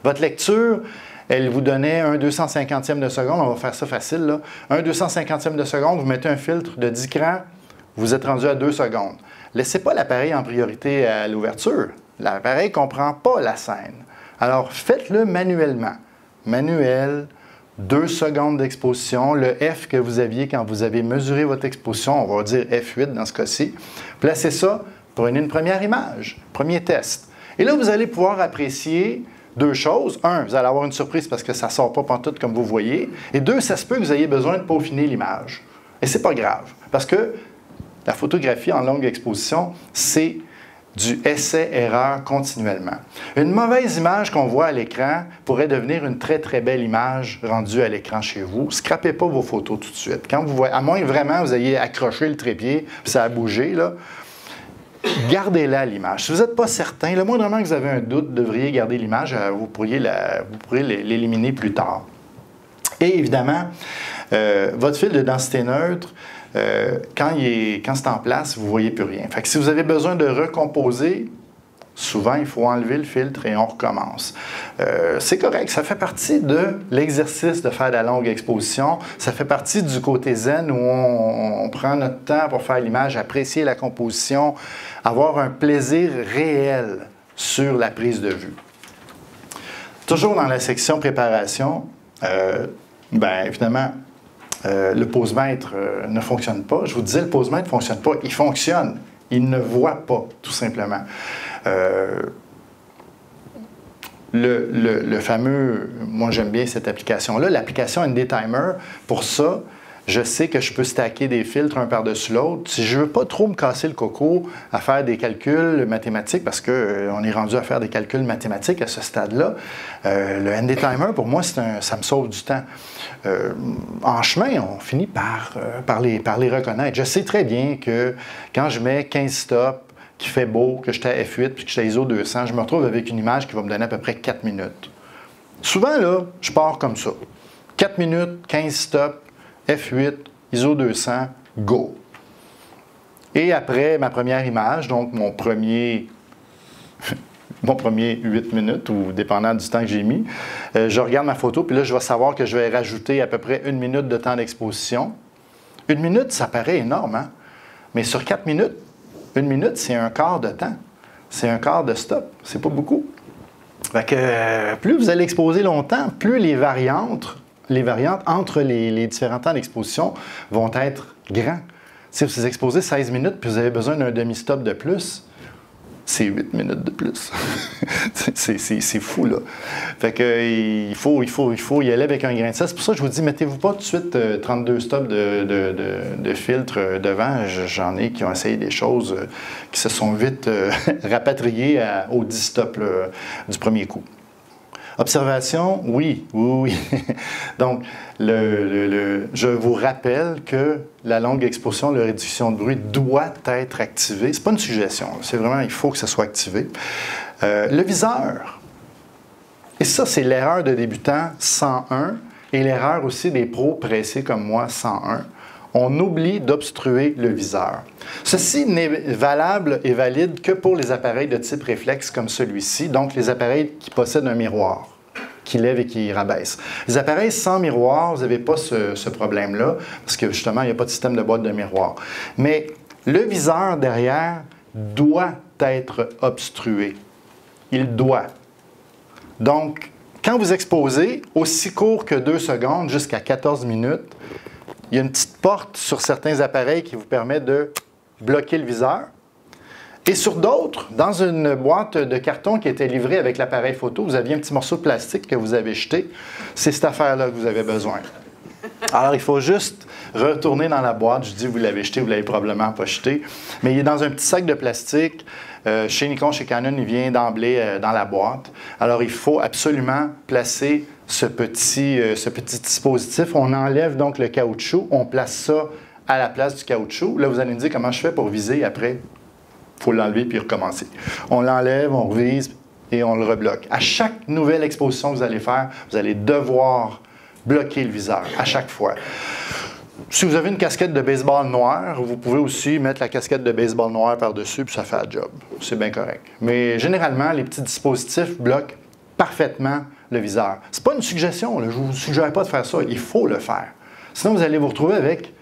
Votre lecture, elle vous donnait un 250e de seconde. On va faire ça facile, là. Un 250e de seconde, vous mettez un filtre de 10 crans, vous êtes rendu à 2 secondes. Laissez pas l'appareil en priorité à l'ouverture. L'appareil ne comprend pas la scène. Alors, faites-le manuellement. Manuel, 2 secondes d'exposition. Le F que vous aviez quand vous avez mesuré votre exposition, on va dire F8 dans ce cas-ci. Placez ça, prenez une première image, premier test. Et là, vous allez pouvoir apprécier deux choses. Un, vous allez avoir une surprise parce que ça ne sort pas pantoute comme vous voyez. Et deux, ça se peut que vous ayez besoin de peaufiner l'image. Et c'est pas grave, parce que la photographie en longue exposition, c'est du essai-erreur continuellement. Une mauvaise image qu'on voit à l'écran pourrait devenir une très, très belle image rendue à l'écran chez vous. Scrapez pas vos photos tout de suite. Quand vous voyez, à moins que vraiment vous ayez accroché le trépied, puis ça a bougé, là, gardez-la l'image. Si vous n'êtes pas certain, le moindrement que vous avez un doute, vous devriez garder l'image, vous pourriez l'éliminer plus tard. Et évidemment, votre fil de densité neutre, quand c'est en place, vous ne voyez plus rien. Fait que si vous avez besoin de recomposer, souvent, il faut enlever le filtre et on recommence. C'est correct, ça fait partie de l'exercice de faire de la longue exposition. Ça fait partie du côté zen où on prend notre temps pour faire l'image, apprécier la composition, avoir un plaisir réel sur la prise de vue. Toujours dans la section préparation, évidemment, le pose-mètre ne fonctionne pas. Je vous disais, le pose-mètre ne fonctionne pas. Il fonctionne. Il ne voit pas, tout simplement. Le fameux, moi j'aime bien cette application-là, l'application ND Timer, pour ça, je sais que je peux stacker des filtres un par-dessus l'autre. Si je ne veux pas trop me casser le coco à faire des calculs mathématiques, parce qu'on est rendu à faire des calculs mathématiques à ce stade-là, le ND Timer, pour moi, ça me sauve du temps. En chemin, on finit par les reconnaître. Je sais très bien que quand je mets 15 stops, qu'il fait beau, que je suis à F8 puis que je suis à ISO 200, je me retrouve avec une image qui va me donner à peu près 4 minutes. Souvent, là, je pars comme ça. 4 minutes, 15 stops, F8, ISO 200, go. Et après ma première image, donc mon premier 8 minutes, ou dépendant du temps que j'ai mis, je regarde ma photo, puis là, je vais savoir que je vais rajouter à peu près 1 minute de temps d'exposition. 1 minute, ça paraît énorme, hein? Mais sur 4 minutes, 1 minute, c'est un quart de temps. C'est un quart de stop. C'est pas beaucoup. Fait que plus vous allez exposer longtemps, plus les variantes entre les différents temps d'exposition vont être grands. Si vous exposez 16 minutes puis vous avez besoin d'un demi-stop de plus, c'est 8 minutes de plus. c'est fou, là. Fait que il faut y aller avec un grain de sel. C'est pour ça que je vous dis, mettez-vous pas tout de suite 32 stops de filtre devant. J'en ai qui ont essayé des choses qui se sont vite rapatriées aux 10 stops là, du premier coup. Observation, oui. Donc, je vous rappelle que la longue exposition, la réduction de bruit doit être activée. Ce n'est pas une suggestion, c'est vraiment, il faut que ça soit activé. Le viseur. Et ça, c'est l'erreur de débutant 101 et l'erreur aussi des pros pressés comme moi 101. On oublie d'obstruer le viseur. Ceci n'est valable et valide que pour les appareils de type réflexe comme celui-ci, donc les appareils qui possèdent un miroir, qui lève et qui rabaisse. Les appareils sans miroir, vous n'avez pas ce problème-là, parce que justement, il n'y a pas de système de boîte de miroir. Mais le viseur derrière doit être obstrué. Il doit. Donc, quand vous exposez, aussi court que 2 secondes jusqu'à 14 minutes, il y a une petite porte sur certains appareils qui vous permet de bloquer le viseur. Et sur d'autres, dans une boîte de carton qui était livrée avec l'appareil photo, vous aviez un petit morceau de plastique que vous avez jeté. C'est cette affaire-là que vous avez besoin. Alors, il faut juste retourner dans la boîte. Je dis, vous l'avez jeté, vous ne l'avez probablement pas jeté. Mais il est dans un petit sac de plastique. Chez Nikon, chez Canon, il vient d'emblée dans la boîte. Alors, il faut absolument placer ce petit dispositif. On enlève donc le caoutchouc. On place ça à la place du caoutchouc. Là, vous allez me dire comment je fais pour viser après. Il faut l'enlever puis recommencer. On l'enlève, on revise et on le rebloque. À chaque nouvelle exposition que vous allez faire, vous allez devoir bloquer le viseur à chaque fois. Si vous avez une casquette de baseball noire, vous pouvez aussi mettre la casquette de baseball noire par-dessus puis ça fait le job. C'est bien correct. Mais généralement, les petits dispositifs bloquent parfaitement le viseur. C'est pas une suggestion, là. Je ne vous suggère pas de faire ça. Il faut le faire. Sinon, vous allez vous retrouver avec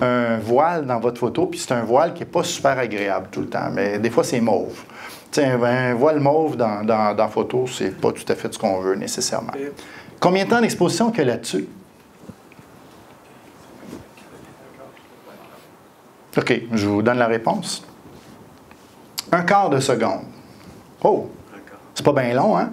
un voile dans votre photo, puis c'est un voile qui n'est pas super agréable tout le temps, mais des fois, c'est mauve. T'sais, un voile mauve dans photo, c'est pas tout à fait ce qu'on veut nécessairement. Combien de temps d'exposition qu'il y a là-dessus? OK, je vous donne la réponse. 1/4 de seconde. Oh! C'est pas bien long, hein?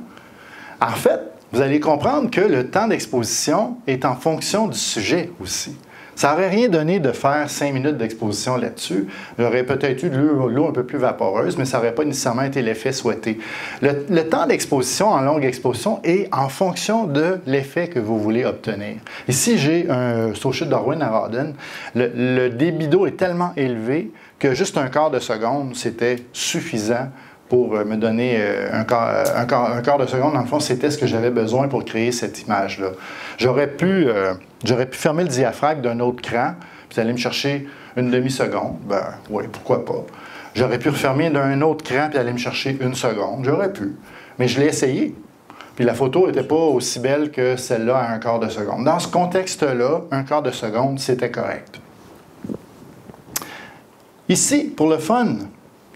En fait, vous allez comprendre que le temps d'exposition est en fonction du sujet aussi. Ça n'aurait rien donné de faire 5 minutes d'exposition là-dessus. J'aurais peut-être eu de l'eau un peu plus vaporeuse, mais ça n'aurait pas nécessairement été l'effet souhaité. Le temps d'exposition en longue exposition est en fonction de l'effet que vous voulez obtenir. Ici, j'ai un Sochit Darwin à Rawdon. Le débit d'eau est tellement élevé que juste un quart de seconde, c'était suffisant pour me donner un quart de seconde. Dans le fond, c'était ce que j'avais besoin pour créer cette image-là. J'aurais pu fermer le diaphragme d'un autre cran, puis aller me chercher une demi-seconde. Ben oui, pourquoi pas. J'aurais pu refermer d'un autre cran, puis aller me chercher 1 seconde. J'aurais pu. Mais je l'ai essayé. Puis la photo n'était pas aussi belle que celle-là à un quart de seconde. Dans ce contexte-là, un quart de seconde, c'était correct. Ici, pour le fun,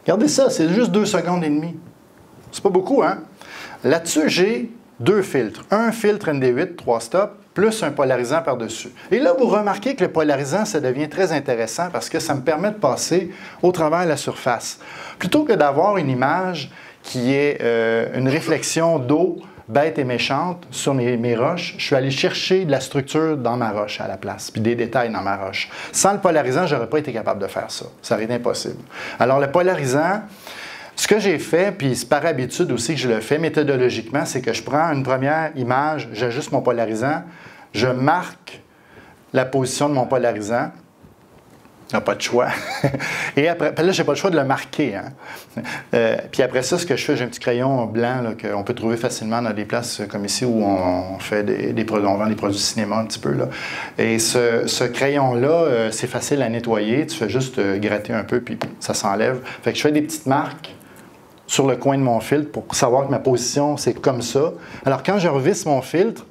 regardez ça, c'est juste 2 secondes et demie. C'est pas beaucoup, hein? Là-dessus, j'ai 2 filtres. Un filtre ND8, 3 stops, plus un polarisant par-dessus. Et là, vous remarquez que le polarisant, ça devient très intéressant parce que ça me permet de passer au travers de la surface. Plutôt que d'avoir une image qui est une réflexion d'eau bête et méchante sur mes roches, je suis allé chercher de la structure dans ma roche à la place, puis des détails dans ma roche. Sans le polarisant, je n'aurais pas été capable de faire ça. Ça aurait été impossible. Alors, le polarisant, ce que j'ai fait, puis c'est par habitude aussi que je le fais méthodologiquement, c'est que je prends une première image, j'ajuste mon polarisant, je marque la position de mon polarisant. Il n'y a pas de choix. Et après, là, je n'ai pas le choix de le marquer. Hein. Puis après ça, ce que je fais, j'ai un petit crayon blanc qu'on peut trouver facilement dans des places comme ici où on fait on vend des produits de cinéma un petit peu. Là. Et ce crayon-là, c'est facile à nettoyer. Tu fais juste gratter un peu, puis ça s'enlève. Fait que je fais des petites marques sur le coin de mon filtre pour savoir que ma position, c'est comme ça. Alors, quand je revisse mon filtre,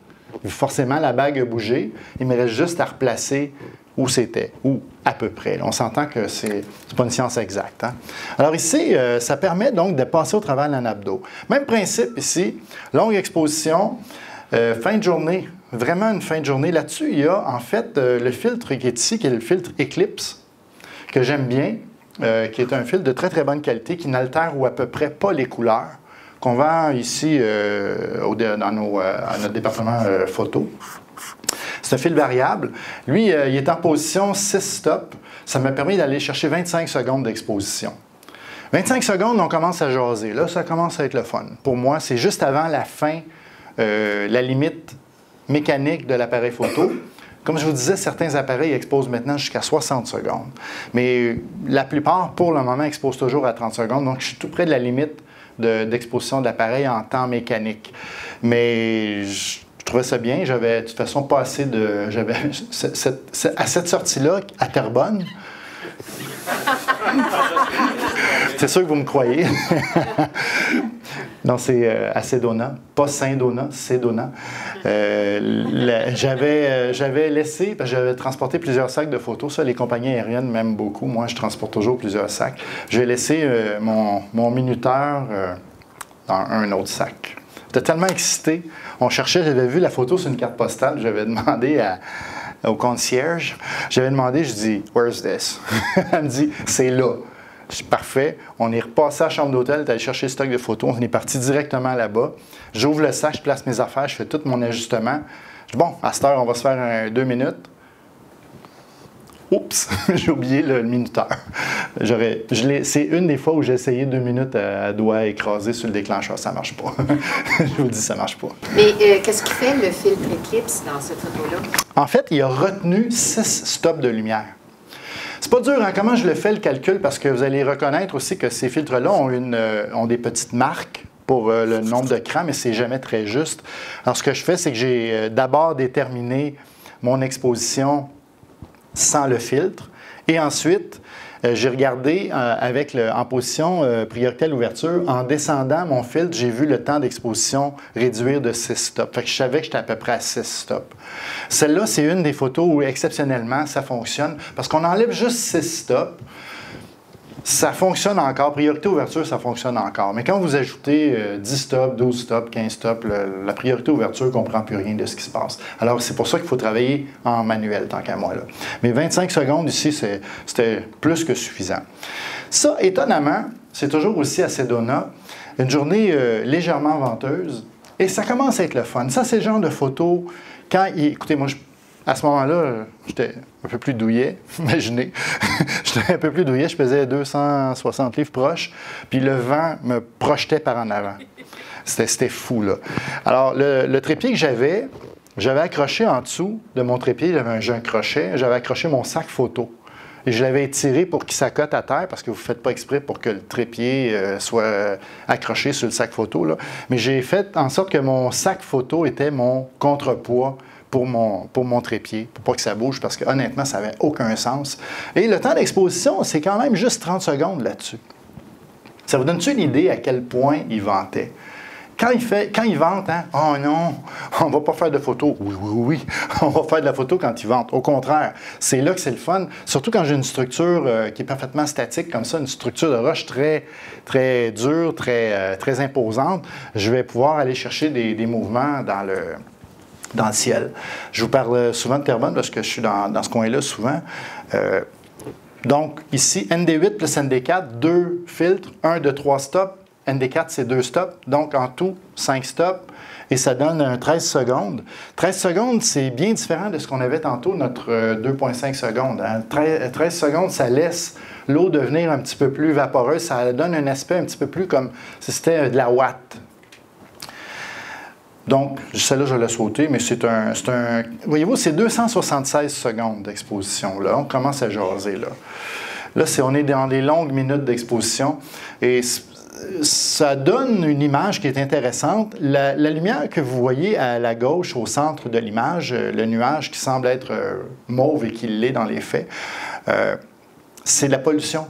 forcément, la bague a bougé. Il me reste juste à replacer où c'était, ou à peu près. On s'entend que ce n'est pas une science exacte. Hein? Alors ici, ça permet donc de passer au travers de la nappe d'eau. Même principe ici, longue exposition, fin de journée, vraiment une fin de journée. Là-dessus, il y a en fait le filtre qui est ici, qui est le filtre Eclipse, que j'aime bien, qui est un filtre de très très bonne qualité, qui n'altère ou à peu près pas les couleurs, qu'on vend ici à notre département photo. C'est un fil variable. Lui, il est en position 6 stops. Ça m'a permis d'aller chercher 25 secondes d'exposition. 25 secondes, on commence à jaser. Là, ça commence à être le fun. Pour moi, c'est juste avant la fin, la limite mécanique de l'appareil photo. Comme je vous disais, certains appareils exposent maintenant jusqu'à 60 secondes. Mais la plupart, pour le moment, exposent toujours à 30 secondes. Donc, je suis tout près de la limite d'exposition de l'appareil en temps mécanique. Mais je trouvais ça bien. J'avais de toute façon pas assez de... à cette sortie-là, à Terrebonne... C'est sûr que vous me croyez. Non, c'est à Sedona, pas Saint-Donat, Sedona. J'avais laissé, parce que j'avais transporté plusieurs sacs de photos. Ça, les compagnies aériennes m'aiment beaucoup. Moi, je transporte toujours plusieurs sacs. J'ai laissé mon minuteur dans un autre sac. J'étais tellement excité. On cherchait, j'avais vu la photo sur une carte postale. J'avais demandé au concierge, j'avais demandé, je dis « Where's this? » Elle me dit « C'est là. » Je dis « Parfait. » On est repassé à la chambre d'hôtel, allé chercher le stock de photos. On est parti directement là-bas. J'ouvre le sac, je place mes affaires, je fais tout mon ajustement. Je dis « Bon, à cette heure, on va se faire 2 minutes. » Oups, j'ai oublié le minuteur. C'est une des fois où j'ai essayé 2 minutes à doigt écrasé sur le déclencheur. Ça ne marche pas. Je vous dis, ça ne marche pas. Mais qu'est-ce qui fait le filtre Eclipse dans cette photo-là? En fait, il a retenu 6 stops de lumière. C'est pas dur, hein? Comment je le fais, le calcul? Parce que vous allez reconnaître aussi que ces filtres-là ont des petites marques pour le nombre de crans, mais c'est jamais très juste. Alors, ce que je fais, c'est que j'ai d'abord déterminé mon exposition sans le filtre. Et ensuite, j'ai regardé en position priorité à l'ouverture. En descendant mon filtre, j'ai vu le temps d'exposition réduire de 6 stops. Fait que je savais que j'étais à peu près à 6 stops. Celle-là, c'est une des photos où exceptionnellement ça fonctionne. Parce qu'on enlève juste 6 stops. Ça fonctionne encore. Priorité ouverture, ça fonctionne encore. Mais quand vous ajoutez 10 stops, 12 stops, 15 stops, la priorité ouverture ne comprend plus rien de ce qui se passe. Alors, c'est pour ça qu'il faut travailler en manuel, tant qu'à moi. Là. Mais 25 secondes ici, c'était plus que suffisant. Ça, étonnamment, c'est toujours aussi à Sedona. Une journée légèrement venteuse. Et ça commence à être le fun. Ça, c'est le genre de photo, écoutez, moi, à ce moment-là, j'étais un peu plus douillet, imaginez. J'étais un peu plus douillet, je pesais 260 livres proches, puis le vent me projetait par en avant. C'était fou, là. Alors, le trépied que j'avais accroché en dessous de mon trépied, j'ai un crochet, j'avais accroché mon sac photo. Et je l'avais étiré pour qu'il s'accote à terre, parce que vous ne faites pas exprès pour que le trépied soit accroché sur le sac photo, là. Mais j'ai fait en sorte que mon sac photo était mon contrepoids pour mon trépied, pour pas que ça bouge, parce que honnêtement, ça n'avait aucun sens. Et le temps d'exposition, c'est quand même juste 30 secondes là-dessus. Ça vous donne-tu une idée à quel point il vantait? Quand il vante, hein, oh non, on ne va pas faire de photos. Oui, on va faire de la photo quand il vante. Au contraire, c'est là que c'est le fun. Surtout quand j'ai une structure qui est parfaitement statique comme ça, une structure de roche très, très dure, très imposante, je vais pouvoir aller chercher des mouvements dans le ciel. Je vous parle souvent de Terrebonne parce que je suis dans ce coin-là souvent. Donc, ici, ND8 plus ND4, 2 filtres, 1 de 3 stops. ND4, c'est 2 stops, donc en tout, 5 stops, et ça donne 13 secondes. 13 secondes, c'est bien différent de ce qu'on avait tantôt, notre 2,5 secondes. Hein. 13 secondes, ça laisse l'eau devenir un petit peu plus vaporeuse, ça donne un aspect un petit peu plus comme si c'était de la ouate. Donc, celle-là, je l'ai sauté, mais c'est un... Voyez-vous, c'est 276 secondes d'exposition, là. On commence à jaser, là. Là, on est dans des longues minutes d'exposition, et ça donne une image qui est intéressante. La lumière que vous voyez à la gauche, au centre de l'image, le nuage qui semble être mauve et qui l'est dans les faits, c'est la pollution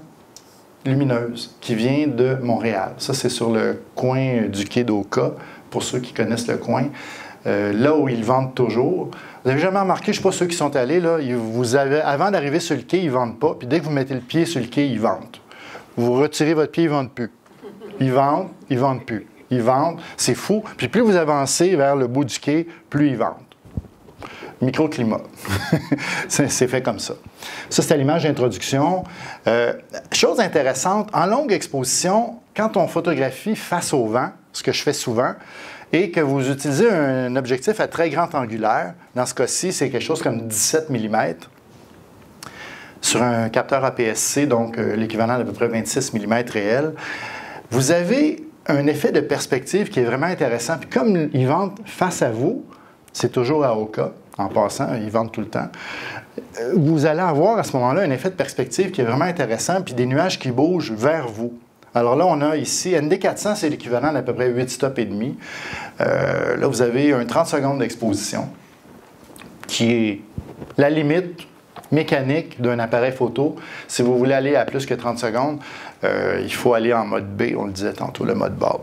lumineuse qui vient de Montréal. Ça, c'est sur le coin du quai d'Oka, pour ceux qui connaissent le coin, là où ils vendent toujours. Vous n'avez jamais remarqué, je ne sais pas ceux qui sont allés, là, avant d'arriver sur le quai, ils ne vendent pas, puis dès que vous mettez le pied sur le quai, ils vendent. Vous retirez votre pied, ils ne vendent plus. Ils vendent plus. Ils vendent, c'est fou. Puis plus vous avancez vers le bout du quai, plus ils vendent. Microclimat. C'est fait comme ça. Ça, c'était l'image d'introduction. Chose intéressante, en longue exposition, quand on photographie face au vent, ce que je fais souvent, et que vous utilisez un objectif à très grand angulaire, dans ce cas-ci, c'est quelque chose comme 17 mm, sur un capteur APS-C, donc l'équivalent d'à peu près 26 mm réel, vous avez un effet de perspective qui est vraiment intéressant. Puis comme ils vendent face à vous, c'est toujours à Oka, en passant, ils vendent tout le temps, vous allez avoir à ce moment-là un effet de perspective qui est vraiment intéressant, puis des nuages qui bougent vers vous. Alors là, on a ici, ND400, c'est l'équivalent d'à peu près 8 stops et demi. Là, vous avez un 30 secondes d'exposition, qui est la limite mécanique d'un appareil photo. Si vous voulez aller à plus que 30 secondes, il faut aller en mode B, on le disait tantôt, le mode BAW.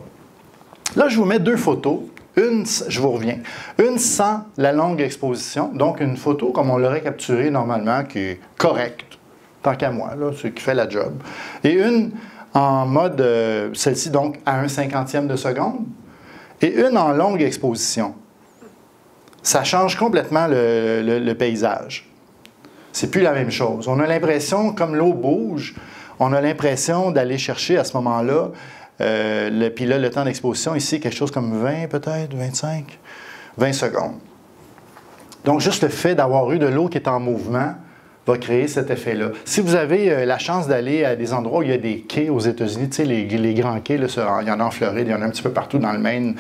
Là, je vous mets 2 photos. Une, je vous reviens. Une sans la longue exposition, donc une photo comme on l'aurait capturée normalement, qui est correcte, tant qu'à moi, là, ce qui fait la job. Et une en mode, celle-ci donc à 1/50e de seconde, et une en longue exposition. Ça change complètement le paysage. C'est plus la même chose. On a l'impression, comme l'eau bouge, on a l'impression d'aller chercher à ce moment-là, puis là, le temps d'exposition, ici, quelque chose comme 20 peut-être, 25, 20 secondes. Donc, juste le fait d'avoir eu de l'eau qui est en mouvement va créer cet effet-là. Si vous avez la chance d'aller à des endroits où il y a des quais aux États-Unis, tu sais, les grands quais, là, il y en a en Floride, il y en a un petit peu partout dans le Maine,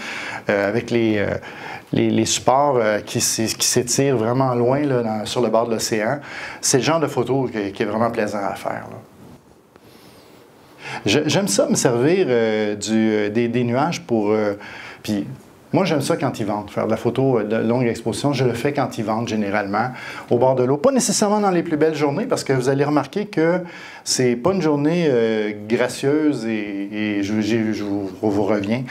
avec les supports qui s'étirent vraiment loin là, sur le bord de l'océan, c'est le genre de photo qui est vraiment plaisant à faire, là. J'aime ça me servir des nuages pour... puis moi, j'aime ça quand ils ventent. Faire de la photo de longue exposition, je le fais quand ils ventent généralement au bord de l'eau. Pas nécessairement dans les plus belles journées, parce que vous allez remarquer que c'est pas une journée gracieuse et je vous reviens.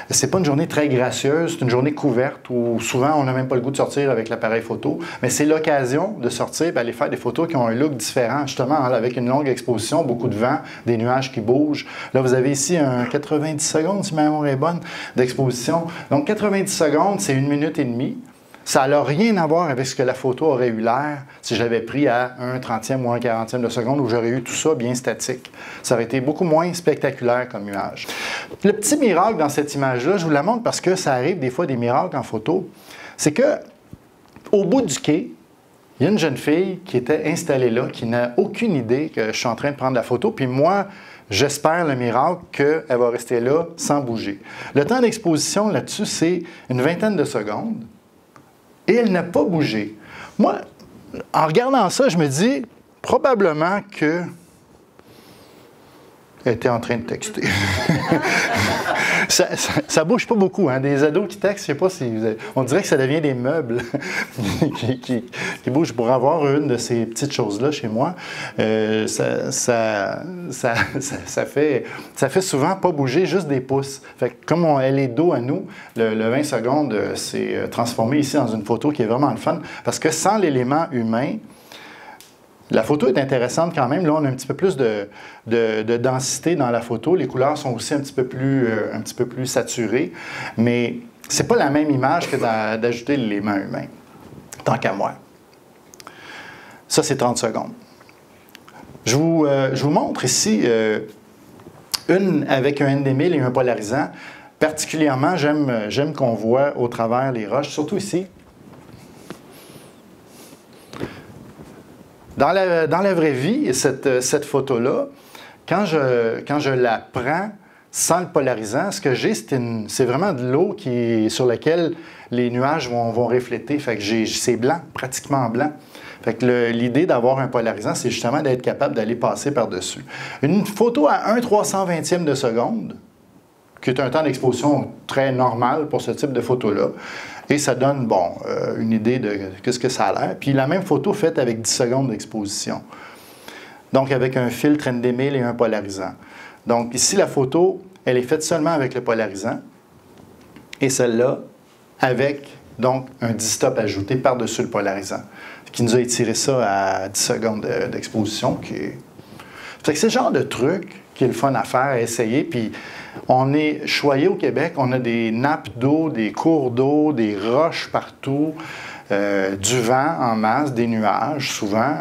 C'est pas une journée très gracieuse, c'est une journée couverte où souvent on n'a même pas le goût de sortir avec l'appareil photo. Mais c'est l'occasion de sortir et aller faire des photos qui ont un look différent, justement, avec une longue exposition, beaucoup de vent, des nuages qui bougent. Là, vous avez ici un 90 secondes, si ma mémoire est bonne, d'exposition. Donc, 90 secondes, c'est 1 minute et demie. Ça n'a rien à voir avec ce que la photo aurait eu l'air si je l'avais pris à 1/30e ou 1/40e de seconde où j'aurais eu tout ça bien statique. Ça aurait été beaucoup moins spectaculaire comme image. Le petit miracle dans cette image-là, je vous la montre parce que ça arrive des fois des miracles en photo, c'est que au bout du quai, il y a une jeune fille qui était installée là, qui n'a aucune idée que je suis en train de prendre la photo, puis moi, j'espère le miracle qu'elle va rester là sans bouger. Le temps d'exposition là-dessus, c'est une vingtaine de secondes. Et elle n'a pas bougé. Moi, en regardant ça, je me dis probablement que elle était en train de texter. ça bouge pas beaucoup, hein? Des ados qui textent, je sais pas si vous avez... On dirait que ça devient des meubles qui bougent. Je pourrais avoir une de ces petites choses-là chez moi. Ça fait souvent pas bouger, juste des pouces. Fait que comme elle est dos à nous, le 20 secondes s'est transformé ici dans une photo qui est vraiment le fun. Parce que sans l'élément humain, la photo est intéressante quand même. Là, on a un petit peu plus de densité dans la photo. Les couleurs sont aussi un petit peu plus saturées. Mais ce n'est pas la même image que d'ajouter l'élément humain, tant qu'à moi. Ça, c'est 30 secondes. Je vous montre ici une avec un ND1000 et un polarisant. Particulièrement, j'aime qu'on voit au travers les roches, surtout ici. Dans la vraie vie, cette photo-là, quand je la prends sans le polarisant, ce que j'ai, c'est vraiment de l'eau sur laquelle les nuages vont refléter. Fait que c'est blanc, pratiquement blanc. Fait que l'idée d'avoir un polarisant, c'est justement d'être capable d'aller passer par-dessus. Une photo à 1/320e de seconde, qui est un temps d'exposition très normal pour ce type de photo-là. Et ça donne, une idée de ce que ça a l'air. Puis la même photo faite avec 10 secondes d'exposition. Donc avec un filtre ND1000 et un polarisant. Donc ici, la photo, elle est faite seulement avec le polarisant. Et celle-là, avec donc un 10 stop ajouté par-dessus le polarisant. Qui nous a étiré ça à 10 secondes d'exposition. Fait que c'est le genre de truc qui est le fun à faire, à essayer. Puis on est choyé au Québec, on a des nappes d'eau, des cours d'eau, des roches partout, du vent en masse, des nuages souvent.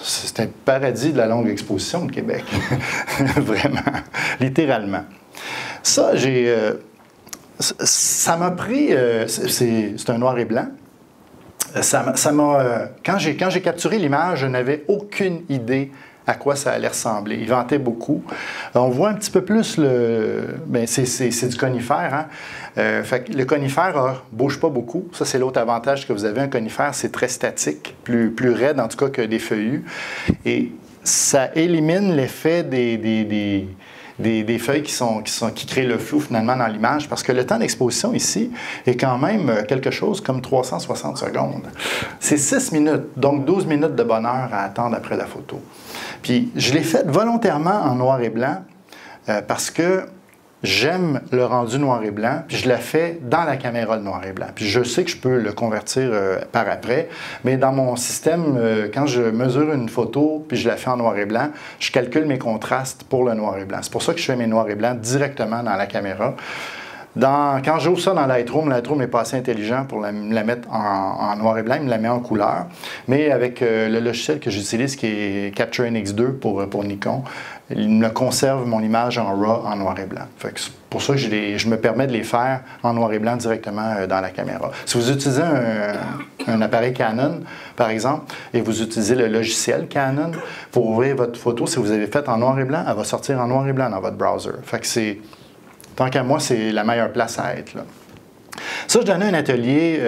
C'est un paradis de la longue exposition, le Québec. Vraiment, littéralement. Ça, ça m'a pris... c'est un noir et blanc. Quand j'ai capturé l'image, je n'avais aucune idée à quoi ça allait ressembler. Il ventait beaucoup. On voit un petit peu plus c'est du conifère. Hein? Fait que le conifère ne bouge pas beaucoup. Ça, c'est l'autre avantage que vous avez. Un conifère, c'est très statique, plus raide en tout cas que des feuillus. Et ça élimine l'effet des feuilles qui créent le flou finalement dans l'image, parce que le temps d'exposition ici est quand même quelque chose comme 360 secondes. C'est 6 minutes, donc 12 minutes de bonheur à attendre après la photo. Puis je l'ai faite volontairement en noir et blanc parce que j'aime le rendu noir et blanc, puis je la fais dans la caméra de noir et blanc. Puis je sais que je peux le convertir par après, mais dans mon système, quand je mesure une photo, puis je la fais en noir et blanc, je calcule mes contrastes pour le noir et blanc. C'est pour ça que je fais mes noirs et blancs directement dans la caméra. Quand j'ouvre ça dans Lightroom est pas assez intelligent pour la mettre en noir et blanc, il me la met en couleur. Mais avec le logiciel que j'utilise, qui est Capture NX2 pour Nikon, il me conserve mon image en RAW en noir et blanc. Fait que c'est pour ça que je me permets de les faire en noir et blanc directement dans la caméra. Si vous utilisez un appareil Canon, par exemple, et vous utilisez le logiciel Canon pour ouvrir votre photo, si vous avez fait en noir et blanc, elle va sortir en noir et blanc dans votre browser. Fait que tant qu'à moi, c'est la meilleure place à être, là. Ça, je donnais un atelier,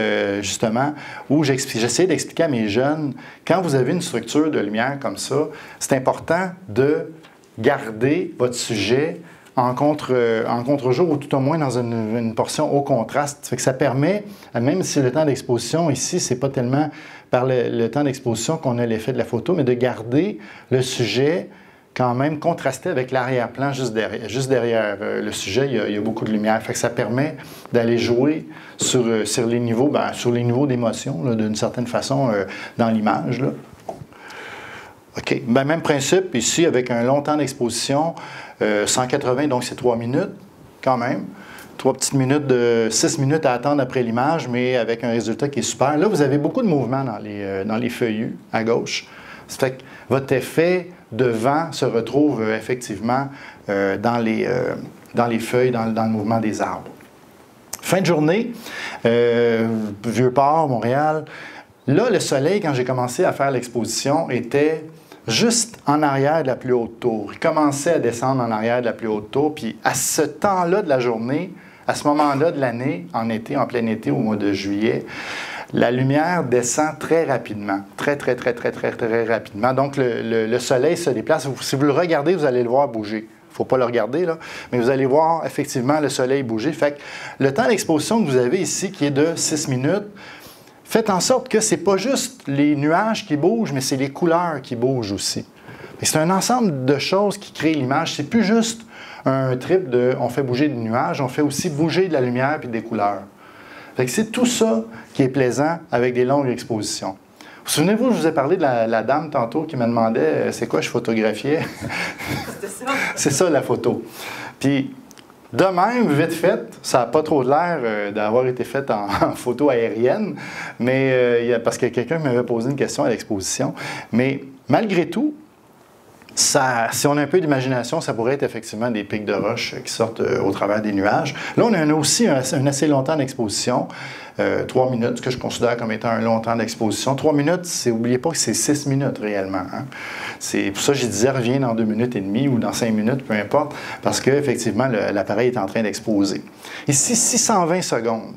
justement, où j'essayais d'expliquer à mes jeunes, quand vous avez une structure de lumière comme ça, c'est important de garder votre sujet en contre-jour, ou tout au moins dans une portion haut contraste. Ça fait que ça permet, même si le temps d'exposition ici, c'est pas tellement par le temps d'exposition qu'on a l'effet de la photo, mais de garder le sujet quand même contrasté avec l'arrière-plan juste derrière le sujet, il y a beaucoup de lumière. Fait que ça permet d'aller jouer sur les niveaux, sur les niveaux d'émotion, d'une certaine façon, dans l'image. OK. Même principe ici, avec un long temps d'exposition, 180, donc c'est 3 minutes, quand même. 6 minutes à attendre après l'image, mais avec un résultat qui est super. Là, vous avez beaucoup de mouvements dans les feuillus à gauche. Ça fait que votre effet de vent se retrouve effectivement dans les feuilles, dans le mouvement des arbres. Fin de journée, Vieux-Port, Montréal. Là, le soleil, quand j'ai commencé à faire l'exposition, était juste en arrière de la plus haute tour. Il commençait à descendre en arrière de la plus haute tour. Puis à ce temps-là de la journée, à ce moment-là de l'année, en été, en plein été, au mois de juillet, la lumière descend très rapidement, très rapidement. Donc, le soleil se déplace. Si vous le regardez, vous allez le voir bouger. Il ne faut pas le regarder, là, mais vous allez voir effectivement le soleil bouger. Fait que le temps d'exposition que vous avez ici, qui est de 6 minutes, faites en sorte que ce n'est pas juste les nuages qui bougent, mais c'est les couleurs qui bougent aussi. C'est un ensemble de choses qui créent l'image. C'est plus juste un trip de « on fait bouger des nuages », on fait aussi bouger de la lumière et des couleurs. C'est tout ça qui est plaisant avec des longues expositions. Vous souvenez-vous, je vous ai parlé de la dame tantôt qui me demandait « c'est quoi je photographiais? » C'est ça la photo. Puis, de même, vite fait, ça n'a pas trop l'air d'avoir été fait en photo aérienne, mais parce que quelqu'un m'avait posé une question à l'exposition. Mais malgré tout, si on a un peu d'imagination, ça pourrait être effectivement des pics de roche qui sortent au travers des nuages. Là, on a aussi un assez long temps d'exposition, 3 minutes, ce que je considère comme étant un long temps d'exposition. 3 minutes, n'oubliez pas que c'est 6 minutes réellement. Hein? C'est pour ça que je disais, reviens dans 2 minutes et demie ou dans 5 minutes, peu importe, parce qu'effectivement, l'appareil est en train d'exposer. Ici, 620 secondes.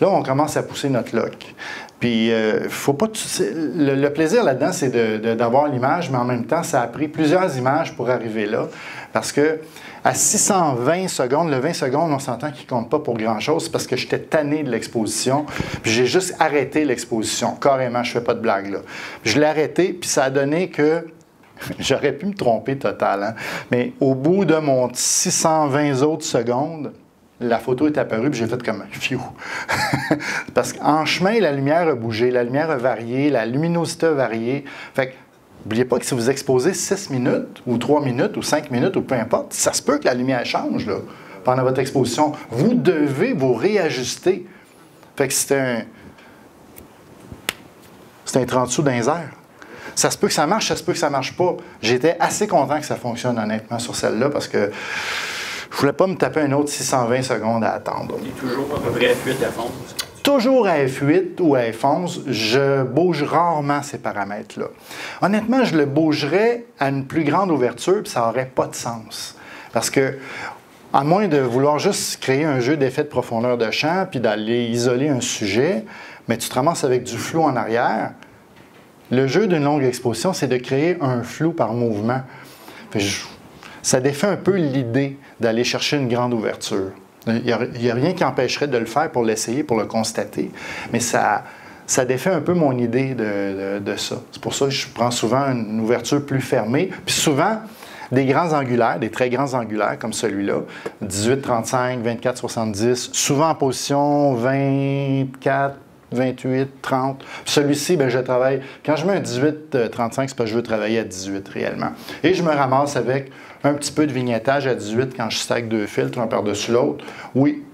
Là, on commence à pousser notre lock. Puis, faut pas le plaisir là-dedans, c'est d'avoir l'image, mais en même temps, ça a pris plusieurs images pour arriver là. Parce que à 620 secondes, le 20 secondes, on s'entend qu'il ne compte pas pour grand-chose. C'est parce que j'étais tanné de l'exposition. Puis j'ai juste arrêté l'exposition. Carrément, je ne fais pas de blague là. Puis je l'ai arrêté, puis ça a donné que j'aurais pu me tromper total. Hein? Mais au bout de mon 620 autres secondes, la photo est apparue, puis j'ai fait comme « phew ». Parce qu'en chemin, la lumière a bougé, la lumière a varié, la luminosité a varié. Fait que, n'oubliez pas que si vous exposez 6 minutes, ou 3 minutes, ou 5 minutes, ou peu importe, ça se peut que la lumière change là, pendant votre exposition. Vous devez vous réajuster. Fait que c'est un 30 sous dans les airs. Ça se peut que ça marche, ça se peut que ça ne marche pas. J'étais assez content que ça fonctionne honnêtement sur celle-là, parce que je ne voulais pas me taper un autre 620 secondes à attendre. Il est toujours à peu près F8 à F11. Toujours à F8 ou à F11, je bouge rarement ces paramètres-là. Honnêtement, je le bougerais à une plus grande ouverture, puis ça n'aurait pas de sens. Parce que, à moins de vouloir juste créer un jeu d'effet de profondeur de champ, puis d'aller isoler un sujet, mais tu te ramasses avec du flou en arrière, le jeu d'une longue exposition, c'est de créer un flou par mouvement. Ça défait un peu l'idée d'aller chercher une grande ouverture. Il n'y a rien qui empêcherait de le faire pour l'essayer, pour le constater, mais ça défait un peu mon idée de ça. C'est pour ça que je prends souvent une ouverture plus fermée, puis souvent des grands angulaires, des très grands angulaires comme celui-là, 18-35, 24-70, souvent en position 24, 28, 30. Celui-ci, je travaille. Quand je mets un 18-35, c'est parce que je veux travailler à 18 réellement. Et je me ramasse avec un petit peu de vignettage à 18 quand je stack 2 filtres, un par-dessus l'autre. Oui,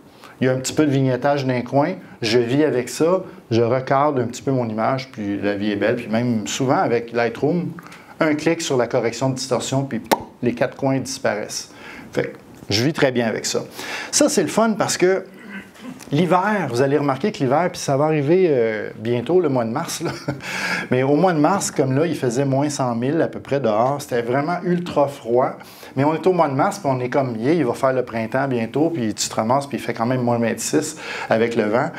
il y a un petit peu de vignettage d'un coin. Je vis avec ça. Je recadre un petit peu mon image, puis la vie est belle. Puis même souvent avec Lightroom, un clic sur la correction de distorsion, puis les 4 coins disparaissent. Fait que je vis très bien avec ça. Ça, c'est le fun parce que l'hiver, vous allez remarquer que l'hiver, puis ça va arriver bientôt, le mois de mars, là. Mais au mois de mars, comme là, il faisait moins 100 000 à peu près dehors. C'était vraiment ultra froid. Mais on est au mois de mars, puis on est comme, il va faire le printemps bientôt, puis tu te ramasses, puis il fait quand même moins 26 avec le vent.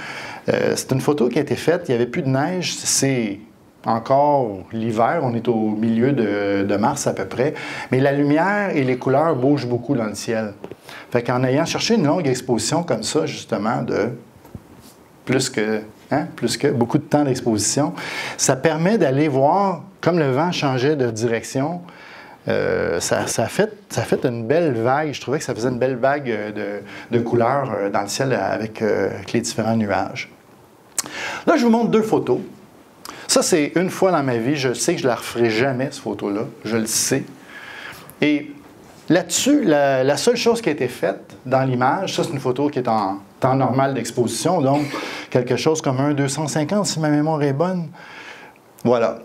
C'est une photo qui a été faite, il n'y avait plus de neige, c'est encore l'hiver, on est au milieu de mars à peu près, mais la lumière et les couleurs bougent beaucoup dans le ciel. Fait qu'en ayant cherché une longue exposition comme ça, justement, de plus que beaucoup de temps d'exposition, ça permet d'aller voir, comme le vent changeait de direction, ça a fait une belle vague. Je trouvais que ça faisait une belle vague de couleurs dans le ciel avec les différents nuages. Là, je vous montre 2 photos. Ça, c'est une fois dans ma vie. Je sais que je ne la referai jamais, cette photo-là. Je le sais. Et Là-dessus, la seule chose qui a été faite dans l'image, ça c'est une photo qui est en temps normal d'exposition, donc quelque chose comme 1/250 si ma mémoire est bonne. Voilà.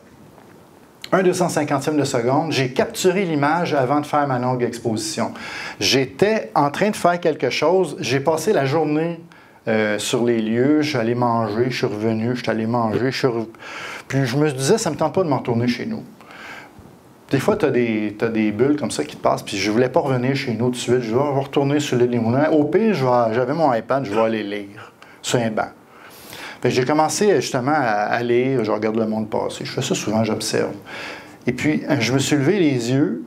1/250e de seconde. J'ai capturé l'image avant de faire ma longue exposition. J'étais en train de faire quelque chose. J'ai passé la journée sur les lieux. Je suis allé manger, je suis revenu, je suis allé manger. Puis je me disais, ça ne me tente pas de m'en retourner chez nous. Des fois, tu as des bulles comme ça qui te passent, puis je ne voulais pas revenir chez nous tout de suite. Je vais retourner sur l'île des Moulins. Au pire, j'avais mon iPad, je vais aller lire sur un banc. J'ai commencé justement à lire, je regarde le monde passer. Je fais ça souvent, j'observe. Et puis, je me suis levé les yeux,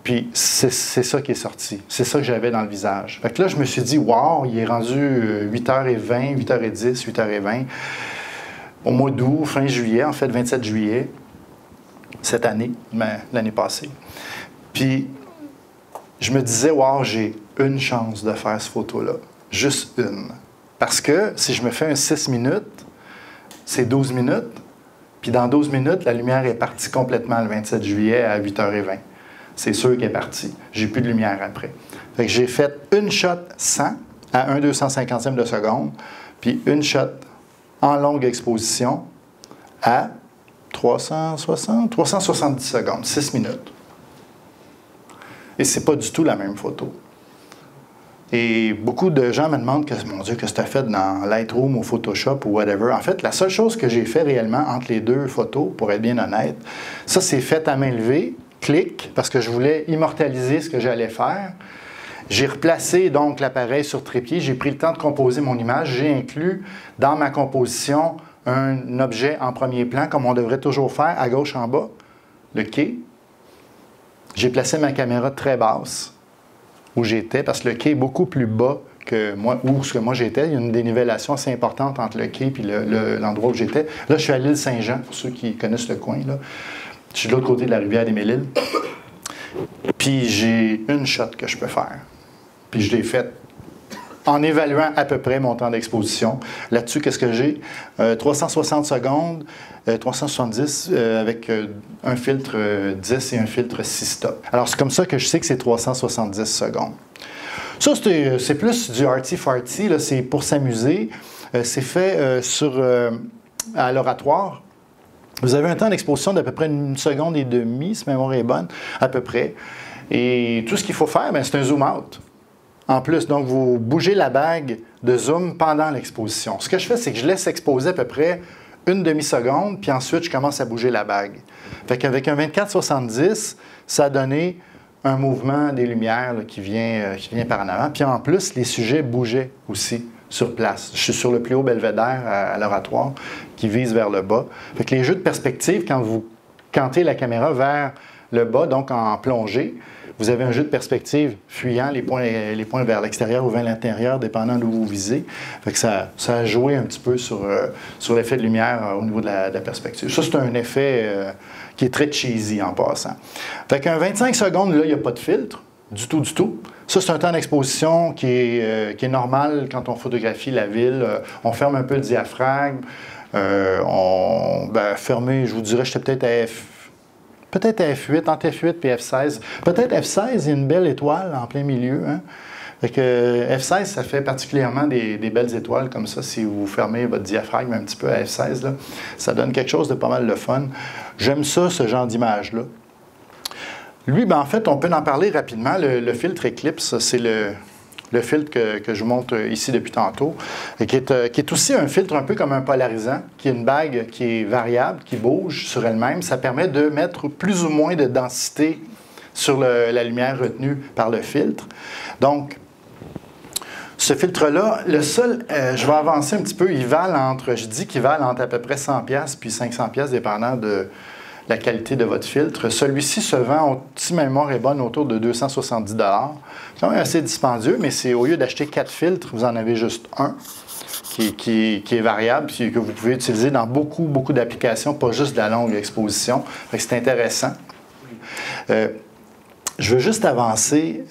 puis c'est ça qui est sorti. C'est ça que j'avais dans le visage. Fait que là, je me suis dit, wow, il est rendu 8h20, 8h10, 8h20. Au mois d'août, fin juillet, en fait, 27 juillet. Cette année, l'année passée. Puis, je me disais, wow, j'ai une chance de faire cette photo-là. Juste une. Parce que si je me fais un 6 minutes, c'est 12 minutes. Puis dans 12 minutes, la lumière est partie complètement le 27 juillet à 8h20. C'est sûr qu'elle est partie. J'ai plus de lumière après. Fait que j'ai fait une shot 100 à 1/250e de seconde, puis une shot en longue exposition à 370 secondes, 6 minutes. Et c'est pas du tout la même photo. Et beaucoup de gens me demandent, mon Dieu, qu'est-ce que tu as fait dans Lightroom ou Photoshop ou whatever. En fait, la seule chose que j'ai fait réellement entre les deux photos, pour être bien honnête, ça c'est fait à main levée, clic, parce que je voulais immortaliser ce que j'allais faire. J'ai replacé donc l'appareil sur trépied, j'ai pris le temps de composer mon image, j'ai inclus dans ma composition un objet en premier plan, comme on devrait toujours faire, à gauche en bas, le quai. J'ai placé ma caméra très basse, où j'étais, parce que le quai est beaucoup plus bas que moi, où ce que moi j'étais. Il y a une dénivellation assez importante entre le quai et l'endroit où j'étais. Là, je suis à l'île Saint-Jean, pour ceux qui connaissent le coin, là. Je suis de l'autre côté de la rivière des Mille-Îles. Puis j'ai une shot que je peux faire. Puis je l'ai faite en évaluant à peu près mon temps d'exposition. Là-dessus, qu'est-ce que j'ai? 360 secondes, 370 avec un filtre 10 et un filtre 6 stop. Alors, c'est comme ça que je sais que c'est 370 secondes. Ça, c'est plus du arty-farty, c'est pour s'amuser. C'est fait à l'oratoire. Vous avez un temps d'exposition d'à peu près 1 seconde et demie, si ma mémoire est bonne, à peu près. Et tout ce qu'il faut faire, c'est un zoom-out. En plus, donc, vous bougez la bague de zoom pendant l'exposition. Ce que je fais, c'est que je laisse exposer à peu près 1 demi-seconde, puis ensuite, je commence à bouger la bague. Fait qu'avec un 24-70, ça a donné un mouvement des lumières là, qui vient par en avant. Puis en plus, les sujets bougeaient aussi sur place. Je suis sur le plus haut belvédère à l'oratoire qui vise vers le bas. Fait que les jeux de perspective, quand vous cantez la caméra vers le bas, donc en plongée, vous avez un jeu de perspective fuyant les points vers l'extérieur ou vers l'intérieur, dépendant d'où vous visez. Fait que ça a joué un petit peu sur l'effet de lumière au niveau de la perspective. Ça, c'est un effet qui est très cheesy en passant. Fait qu'un 25 secondes, là, il n'y a pas de filtre, du tout, du tout. Ça, c'est un temps d'exposition qui est normal quand on photographie la ville. On ferme un peu le diaphragme. Fermé, je vous dirais, j'étais peut-être à F8, entre F8 et F16. Peut-être F16, il y a une belle étoile en plein milieu. Hein? Fait que F16, ça fait particulièrement des belles étoiles comme ça. Si vous fermez votre diaphragme un petit peu à F16, là, ça donne quelque chose de pas mal de fun. J'aime ça, ce genre d'image-là. Lui, en fait, on peut en parler rapidement. Le filtre Eclipse, c'est le filtre que je vous montre ici depuis tantôt, et qui est aussi un filtre un peu comme un polarisant, qui est une bague qui est variable, qui bouge sur elle-même. Ça permet de mettre plus ou moins de densité sur la lumière retenue par le filtre. Donc, ce filtre-là, le seul, je vais avancer un petit peu, je dis qu'il valent entre à peu près 100$ puis 500$, dépendant de la qualité de votre filtre. Celui-ci se vend, si ma mémoire est bonne, autour de 270$. C'est quand même assez dispendieux, mais c'est au lieu d'acheter 4 filtres, vous en avez juste un qui est variable, puis que vous pouvez utiliser dans beaucoup, beaucoup d'applications, pas juste de la longue exposition. Fait que c'est intéressant. Je veux juste avancer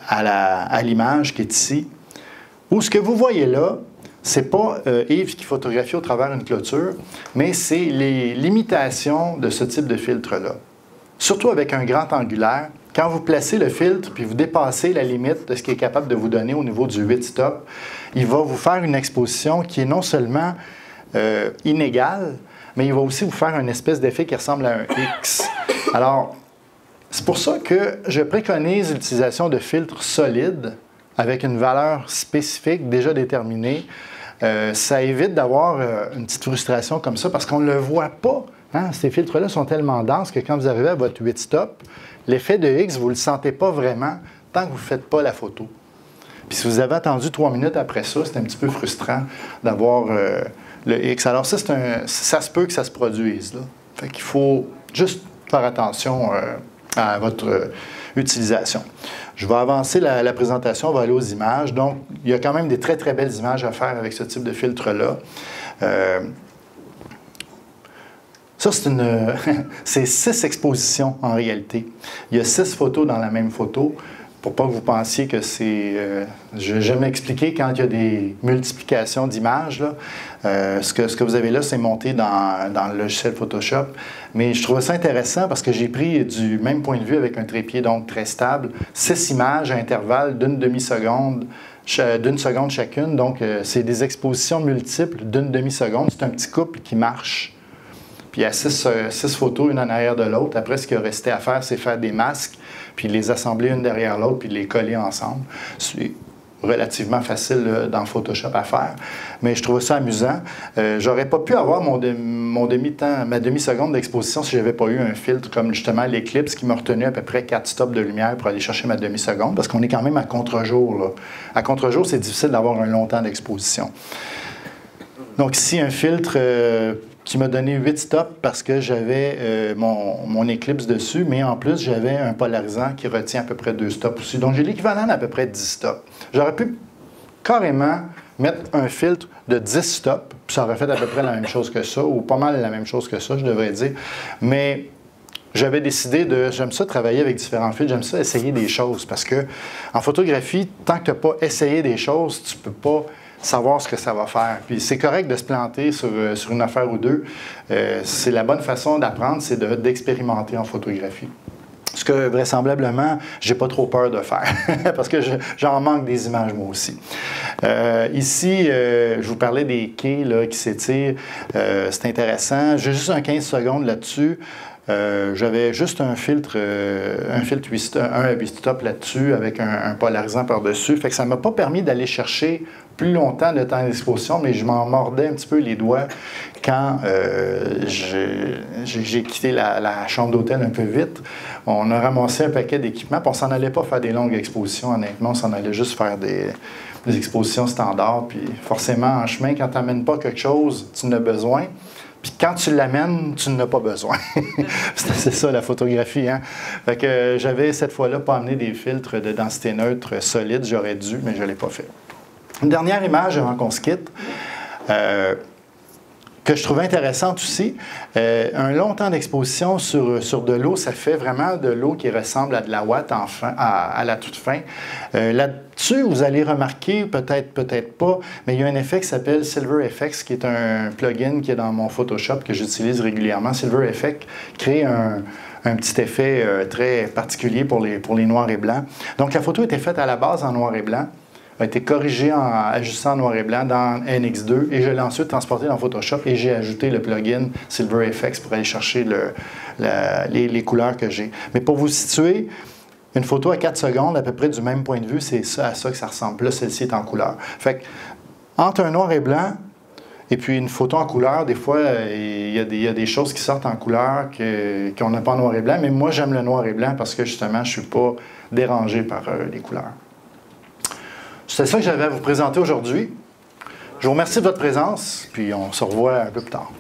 à l'image qui est ici, où ce que vous voyez là, c'est pas Yves qui photographie au travers d'une clôture, mais c'est les limitations de ce type de filtre-là. Surtout avec un grand angulaire, quand vous placez le filtre puis vous dépassez la limite de ce qu'il est capable de vous donner au niveau du 8 stop, il va vous faire une exposition qui est non seulement inégale, mais il va aussi vous faire une espèce d'effet qui ressemble à un X. Alors, c'est pour ça que je préconise l'utilisation de filtres solides avec une valeur spécifique déjà déterminée. Ça évite d'avoir une petite frustration comme ça parce qu'on ne le voit pas. Hein? Ces filtres-là sont tellement denses que quand vous arrivez à votre 8 stop, l'effet de X, vous ne le sentez pas vraiment tant que vous ne faites pas la photo. Puis si vous avez attendu 3 minutes après ça, c'est un petit peu frustrant d'avoir le X. Alors ça, ça se peut que ça se produise. Là. Fait qu'il faut juste faire attention à votre utilisation. Je vais avancer la présentation, on va aller aux images. Donc, il y a quand même des très, très belles images à faire avec ce type de filtre-là. Ça, c'est 6 expositions en réalité. Il y a 6 photos dans la même photo. Pour pas que vous pensiez que c'est... je vais jamais expliquer quand il y a des multiplications d'images. Ce que vous avez là, c'est monté dans le logiciel Photoshop. Mais je trouvais ça intéressant parce que j'ai pris du même point de vue avec un trépied donc très stable, 6 images à intervalle d'une demi-seconde, d'une seconde chacune. Donc, c'est des expositions multiples d'une demi-seconde. C'est un petit couple qui marche. Puis il y a 6 photos, une en arrière de l'autre. Après, ce qu'il restait à faire, c'est faire des masques, puis les assembler une derrière l'autre, puis les coller ensemble. C'est relativement facile dans Photoshop à faire. Mais je trouvais ça amusant. J'aurais pas pu avoir ma demi-seconde d'exposition si je n'avais pas eu un filtre comme justement l'Eclipse qui m'a retenu à peu près 4 stops de lumière pour aller chercher ma demi-seconde, parce qu'on est quand même à contre-jour, là. À contre-jour, c'est difficile d'avoir un long temps d'exposition. Donc ici, un filtre qui m'a donné 8 stops parce que j'avais mon Eclipse dessus, mais en plus, j'avais un polarisant qui retient à peu près 2 stops aussi. Donc, j'ai l'équivalent d'à peu près 10 stops. J'aurais pu carrément mettre un filtre de 10 stops, puis ça aurait fait à peu près la même chose que ça, ou pas mal la même chose que ça, je devrais dire. Mais j'avais décidé j'aime ça travailler avec différents filtres, j'aime ça essayer des choses, parce que en photographie, tant que tu n'as pas essayé des choses, tu ne peux pas savoir ce que ça va faire. Puis c'est correct de se planter sur une affaire ou deux. C'est la bonne façon d'apprendre, c'est d'expérimenter en photographie. Ce que vraisemblablement, j'ai pas trop peur de faire, parce que j'en manque des images moi aussi. Ici, je vous parlais des quais là, qui s'étirent. C'est intéressant. J'ai juste un 15 secondes là-dessus. J'avais juste un filtre 8 stop là-dessus avec un polarisant par-dessus. Fait que ça ne m'a pas permis d'aller chercher plus longtemps de temps d'exposition, mais je m'en mordais un petit peu les doigts quand j'ai quitté la chambre d'hôtel un peu vite. On a ramassé un paquet d'équipements, puis on s'en allait pas faire des longues expositions, honnêtement. On s'en allait juste faire des expositions standards. Puis forcément, en chemin, quand tu n'amènes pas quelque chose, tu en as besoin. Puis quand tu l'amènes, tu n'en as pas besoin. C'est ça la photographie. Hein? Fait que j'avais cette fois-là pas amené des filtres de densité neutre solides. J'aurais dû, mais je ne l'ai pas fait. Une dernière image avant qu'on se quitte, que je trouvais intéressante aussi. Un long temps d'exposition sur de l'eau, ça fait vraiment de l'eau qui ressemble à de la ouate à la toute fin. Là-dessus, vous allez remarquer, peut-être pas, mais il y a un effet qui s'appelle Silver Effects, qui est un plugin qui est dans mon Photoshop que j'utilise régulièrement. Silver Effects crée un petit effet très particulier pour les noirs et blancs. Donc, la photo était faite à la base en noir et blanc, a été corrigé en ajustant en noir et blanc dans NX2 et je l'ai ensuite transporté dans Photoshop et j'ai ajouté le plugin Silver Effects pour aller chercher les couleurs que j'ai. Mais pour vous situer, une photo à 4 secondes, à peu près du même point de vue, c'est à ça que ça ressemble. Là, celle-ci est en couleur. Fait que, entre un noir et blanc et puis une photo en couleur, des fois, il y a des choses qui sortent en couleur qu'on n'a pas en noir et blanc, mais moi, j'aime le noir et blanc parce que justement, je ne suis pas dérangé par les couleurs. C'est ça que j'avais à vous présenter aujourd'hui. Je vous remercie de votre présence, puis on se revoit un peu plus tard.